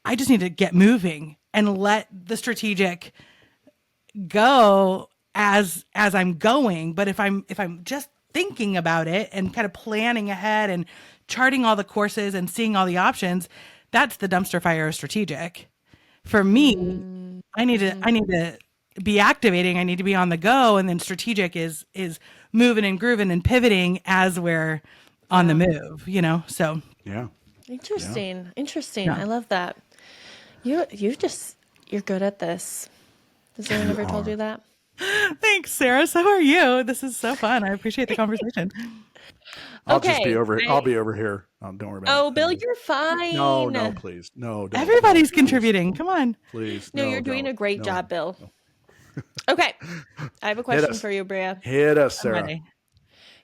I just need to get moving and let the strategic go as I'm going. But if I'm just thinking about it and kind of planning ahead and charting all the courses and seeing all the options, that's the dumpster fire strategic. For me, I need to be activating. I need to be on the go, and then strategic is moving and grooving and pivoting as we're on the move. So Yeah. Interesting. Yeah. I love that. You're good at this. Has anyone ever told you that? Thanks, Sarah. So are you. This is so fun. I appreciate the conversation. I'll just be over. I'll be over here. Don't worry about it. Oh, Bill, you're fine. No, please. No, don't. Everybody's contributing. Come on. Please. No, you're doing don't. a great No. job, Bill. Okay. I have a question for you, Brea. Hit us, I'm Sarah. ready.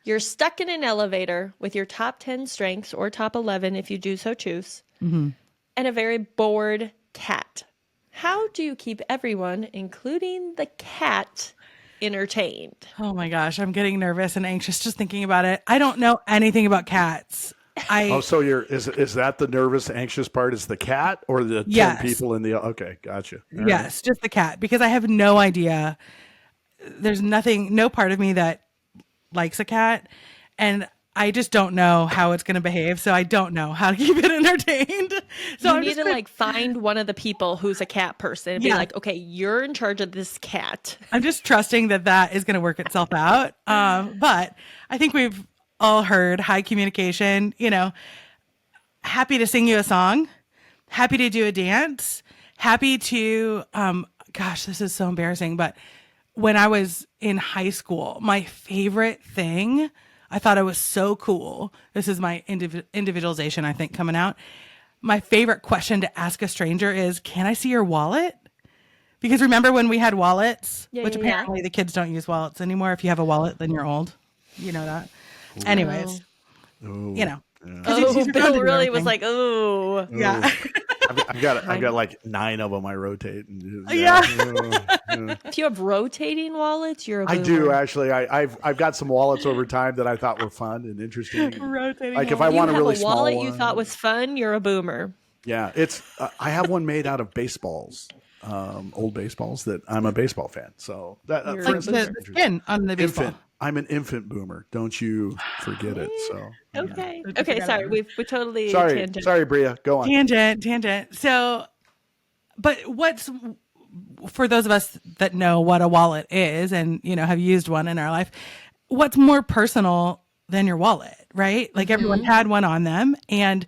You're stuck in an elevator with your top 10 strengths or top 11 if you do so choose, and a very bored cat. How do you keep everyone, including the cat, entertained? Oh my gosh, I'm getting nervous and anxious just thinking about it. I don't know anything about cats. So is that the nervous, anxious part? Is the cat or the 10 Yes. people in the? Okay, gotcha. All right. Yes, just the cat, because I have no idea. There's no part of me that likes a cat, and I just don't know how it's going to behave. So I don't know how to keep it entertained. So You need to find one of the people who's a cat person and be like, okay, you're in charge of this cat. I'm just trusting that is going to work itself out. But I think we've all heard high communication, happy to sing you a song, happy to do a dance, happy to, gosh, this is so embarrassing. But when I was in high school, my favorite thing, I thought it was so cool. This is my individualization, I think, coming out. My favorite question to ask a stranger is, can I see your wallet? Because remember when we had wallets, which apparently the kids don't use wallets anymore. If you have a wallet, then you're old. You know that. Oh. Anyways, Oh, you know, yeah. because he's Oh, around Bill to do really was everything. like, oh. Yeah. Oh. I've got Kind- like 9 of them I rotate. And, Yeah. yeah. If you have rotating wallets, you're a I boomer. do actually. I've got some wallets over time that I thought were fun and interesting. And, Rotating like if wall. I If you want a have really a small wallet one, you thought was fun, you're a boomer. yeah, it's I have one made out of baseballs, old baseballs that I'm a baseball fan. So that You're for a Like instance, boomer. the skin on the baseball. I'm an infant boomer. Don't you forget it. So Okay. Don't you Okay. forget Sorry. it. We totally sorry, tangent. sorry, Brea, go on. Tangent. So, but what's for those of us that know what a wallet is and, you know, have used one in our life, what's more personal than your wallet, right? Like everyone had one on them and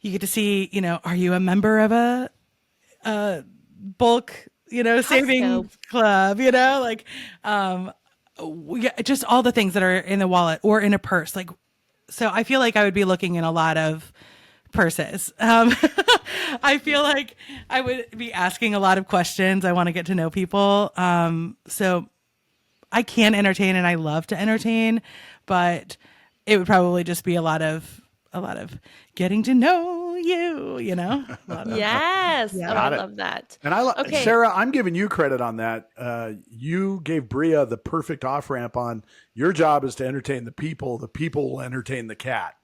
you get to see, you know, are you a member of a bulk, you know, savings club, you know, like, just all the things that are in the wallet or in a purse. Like, so I feel like I would be looking in a lot of purses. I feel like I would be asking a lot of questions. I want to get to know people. So I can entertain and I love to entertain, but it would probably just be a lot of getting to know you, you know? A lot of- Yes. Yeah. Oh, Got I it. love that. And Okay. Sarah, I'm giving you credit on that. You gave Brea the perfect off ramp on your job is to entertain the people. The people will entertain the cat.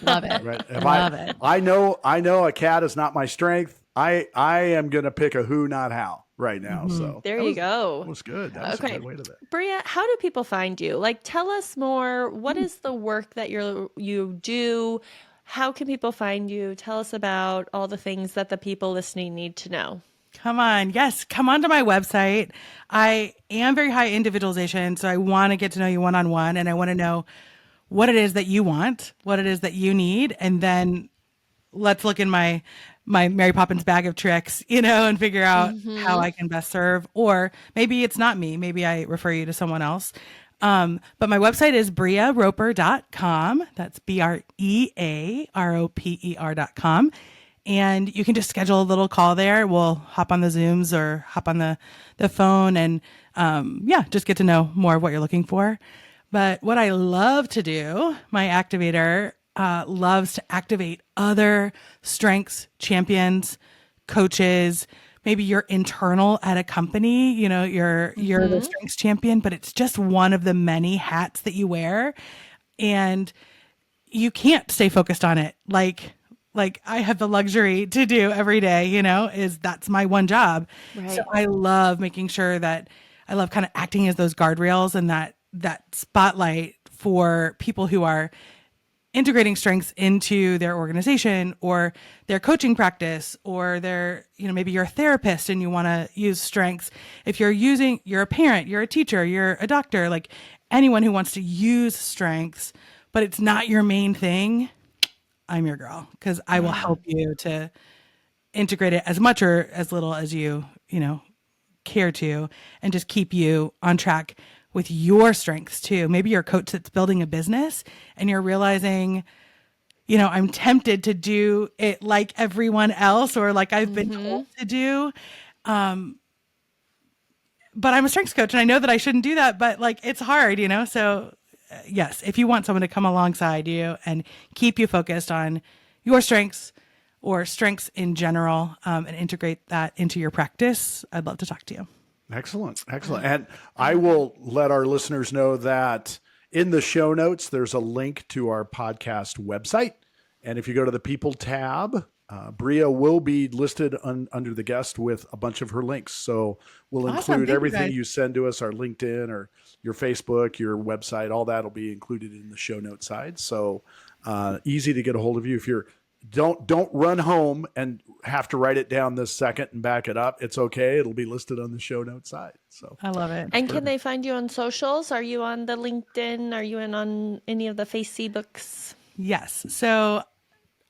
Love it. Right? Love it. I know a cat is not my strength. I am going to pick a who, not how right now. So There that you was, go. That was good. That was a Okay. good way to that. Brea, how do people find you? Like, tell us more. What is the work that you do? How can people find you? Tell us about all the things that the people listening need to know. Come on. Yes. Come onto my website. I am very high individualization. So I want to get to know you one on one and I want to know what it is that you want, what it is that you need. And then let's look in my Mary Poppins bag of tricks, you know, and figure out how I can best serve. Or maybe it's not me. Maybe I refer you to someone else. But my website is brearoper.com. That's BREAROPER.com. And you can just schedule a little call there. We'll hop on the Zooms or hop on the phone and, just get to know more of what you're looking for. But what I love to do, my activator loves to activate other strengths champions, coaches. Maybe you're internal at a company, you know, you're the strengths champion, but it's just one of the many hats that you wear. And you can't stay focused on it. Like I have the luxury to do every day, you know, that's my one job. Right. So I love making sure that I love kind of acting as those guardrails and that spotlight for people who are integrating strengths into their organization or their coaching practice or their, you know, maybe you're a therapist and you want to use strengths. If you're a parent, you're a teacher, you're a doctor, like anyone who wants to use strengths, but it's not your main thing, I'm your girl because I will help you to integrate it as much or as little as you know, care to, and just keep you on track with your strengths too. Maybe you're a coach that's building a business and you're realizing, you know, I'm tempted to do it like everyone else or like I've been told to do. But I'm a strengths coach and I know that I shouldn't do that, but like it's hard, you know? So yes, if you want someone to come alongside you and keep you focused on your strengths or strengths in general, and integrate that into your practice, I'd love to talk to you. Excellent. And I will let our listeners know that in the show notes, there's a link to our podcast website. And if you go to the People tab, Brea will be listed under the guest with a bunch of her links. So we'll Awesome. include Thank you, everything guys. you send to us, our LinkedIn or your Facebook, your website, all that will be included in the show note side. So easy to get a hold of you. If you're don't run home and have to write it down this second and back it up. It's okay. It'll be listed on the show note side. So I love it. And can they find you on socials? Are you on the LinkedIn? Are you on any of the Facebooks? Yes. So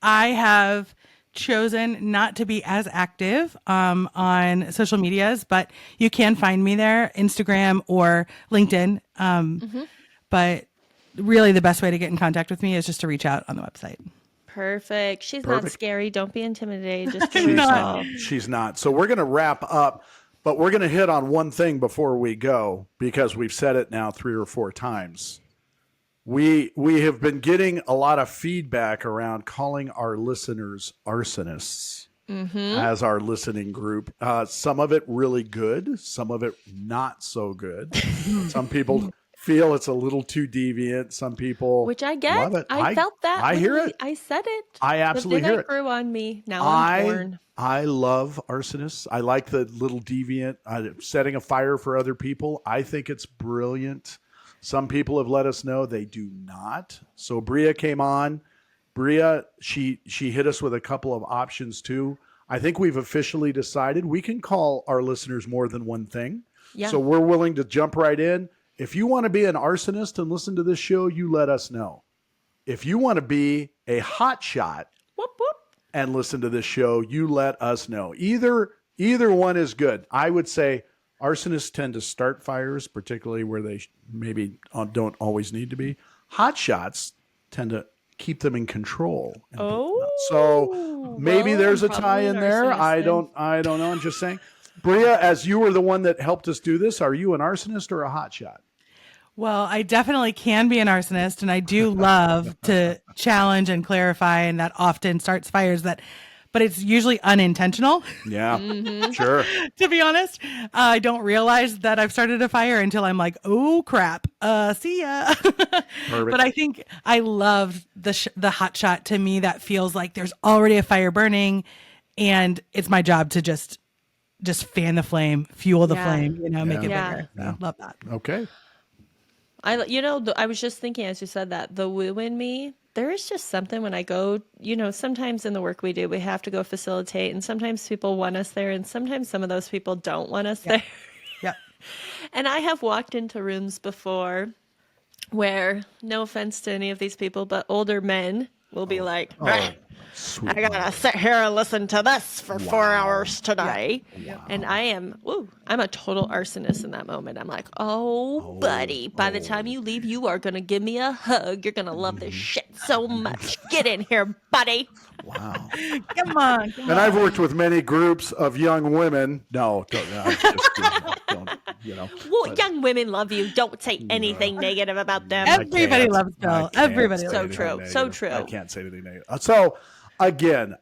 I have chosen not to be as active on social medias, but you can find me there, Instagram or LinkedIn. But really the best way to get in contact with me is just to reach out on the website. Perfect. She's not Perfect. scary. Don't be intimidated. Just give her a call. She's not. So we're going to wrap up, but we're going to hit on one thing before we go because we've said it now 3 or 4 times. We have been getting a lot of feedback around calling our listeners arsonists as our listening group. Some of it really good, some of it not so good. Some people feel it's a little too deviant. Some people Which I get. love it. I felt that. I hear it. I said it. I absolutely the hear it. grew on me. Now I'm torn. I love arsonists. I like the little deviant, setting a fire for other people. I think it's brilliant. Some people have let us know they do not. So Brea came on. Brea, she hit us with a couple of options too. I think we've officially decided we can call our listeners more than one thing. Yeah. So we're willing to jump right in. If you want to be an arsonist and listen to this show, you let us know. If you want to be a hot shot Whoop, whoop. and listen to this show, you let us know. Either one is good. I would say arsonists tend to start fires, particularly where they maybe don't always need to be. Hot shots tend to keep them in control. So maybe there's a tie in there. I don't know. I'm just saying. Brea, as you were the one that helped us do this, are you an arsonist or a hot shot? Well, I definitely can be an arsonist, and I do love to challenge and clarify, and that often starts fires but it's usually unintentional. Yeah, sure. To be honest, I don't realize that I've started a fire until I'm like, oh crap, see ya. But I think I love the hot shot. To me, that feels like there's already a fire burning, and it's my job to just fan the flame, fuel the flame, make it bigger. So, love that. Okay. I was just thinking as you said that, the woo in me, there is just something when I go, sometimes in the work we do, we have to go facilitate, and sometimes people want us there, and sometimes some of those people don't want us there. Yep. And I have walked into rooms before where, no offense to any of these people, but older men will be like, I gotta sit here and listen to this for 4 hours today. Yeah. And I'm a total arsonist in that moment. I'm like, buddy, by the time you leave, you are gonna give me a hug. You're gonna love this shit so much. Get in here, buddy. Wow. Come on. And I've worked with many groups of young women. No, Well, young women love you. Don't say anything negative about them. Everybody loves Bill. Everybody loves So true. So true. I can't say anything negative. So again,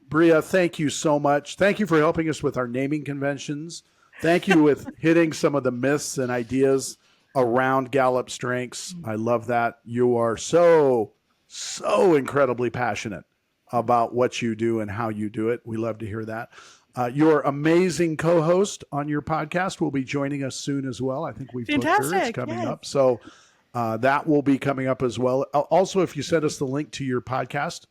Brea, thank you so much. Thank you for helping us with our naming conventions. Thank you with hitting some of the myths and ideas around Gallup strengths. I love that. You are so incredibly passionate about what you do and how you do it. We love to hear that. Your amazing co-host on your podcast will be joining us soon as well. I think we've booked her. It's coming up. So that will be coming up as well. Also, if you send us the link to your podcast,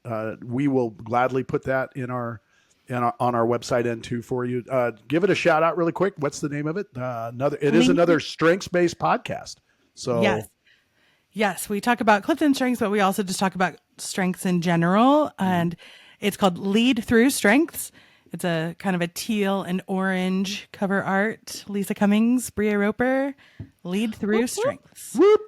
we will gladly put that on our website end too for you. Give it a shout out really quick. What's the name of it? It is another strengths-based podcast. So yes, we talk about Clifton strengths, but we also just talk about strengths in general, and it's called Lead Through Strengths. It's a kind of a teal and orange cover art. Lisa Cummings, Brea Roper, Lead Through Strengths. Whoop.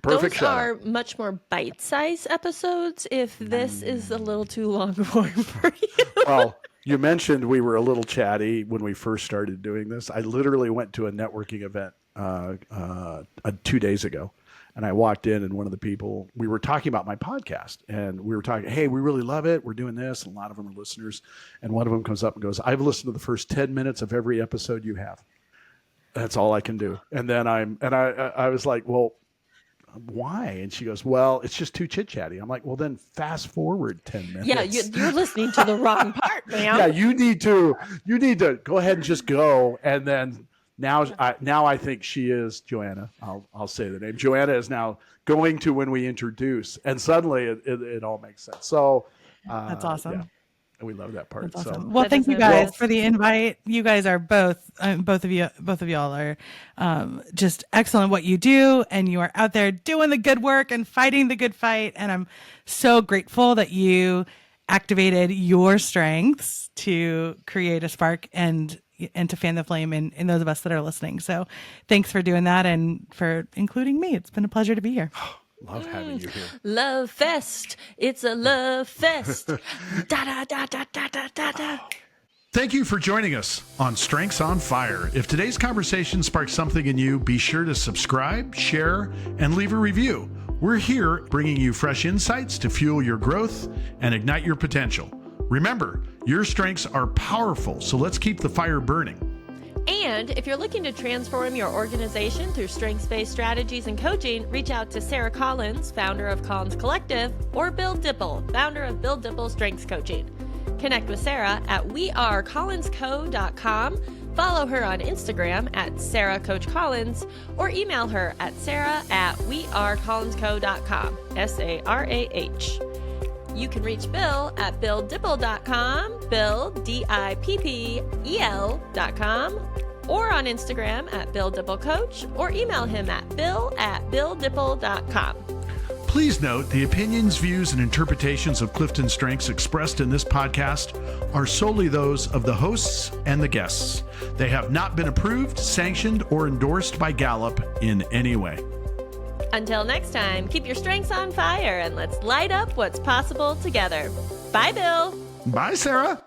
Perfect. Those are much more bite-sized episodes. If this is a little too long form for you. Well, you mentioned we were a little chatty when we first started doing this. I literally went to a networking event 2 days ago. And I walked in, and one of the people, we were talking about my podcast, and we were talking, hey, we really love it. We're doing this. And a lot of them are listeners. And one of them comes up and goes, I've listened to the first 10 minutes of every episode you have. That's all I can do. And then I was like, well, why? And she goes, well, it's just too chit chatty. I'm like, well, then fast forward 10 minutes. Yeah, you're listening to the wrong part, man. Yeah, you need to go ahead and just go. And then now I think she is Joanna. I'll say the name. Joanna is now going to when we introduce, and suddenly it all makes sense. So that's awesome. Yeah. And we love that part. That's awesome. So. Well, thank you guys for the invite. You guys are both of y'all are just excellent at what you do, and you are out there doing the good work and fighting the good fight. And I'm so grateful that you activated your strengths to create a spark and to fan the flame in those of us that are listening. So thanks for doing that and for including me. It's been a pleasure to be here. Love having you here. Love fest. It's a love fest. Da da da da da da da da. Thank you for joining us on Strengths on Fire. If today's conversation sparked something in you, be sure to subscribe, share, and leave a review. We're here bringing you fresh insights to fuel your growth and ignite your potential. Remember, your strengths are powerful, so let's keep the fire burning. And if you're looking to transform your organization through strengths-based strategies and coaching, reach out to Sarah Collins, founder of Collins Collective, or Bill Dipple, founder of Bill Dipple Strengths Coaching. Connect with Sarah at wearecollinsco.com. Follow her on Instagram at SarahCoachCollins, or email her at sarah@wearecollinsco.com, SARAH. You can reach Bill at BillDipple.com, Bill, DIPPEL.com, or on Instagram at BillDippleCoach, or email him at bill@BillDipple.com. Please note the opinions, views, and interpretations of Clifton Strengths expressed in this podcast are solely those of the hosts and the guests. They have not been approved, sanctioned, or endorsed by Gallup in any way. Until next time, keep your strengths on fire and let's light up what's possible together. Bye, Bill. Bye, Sarah.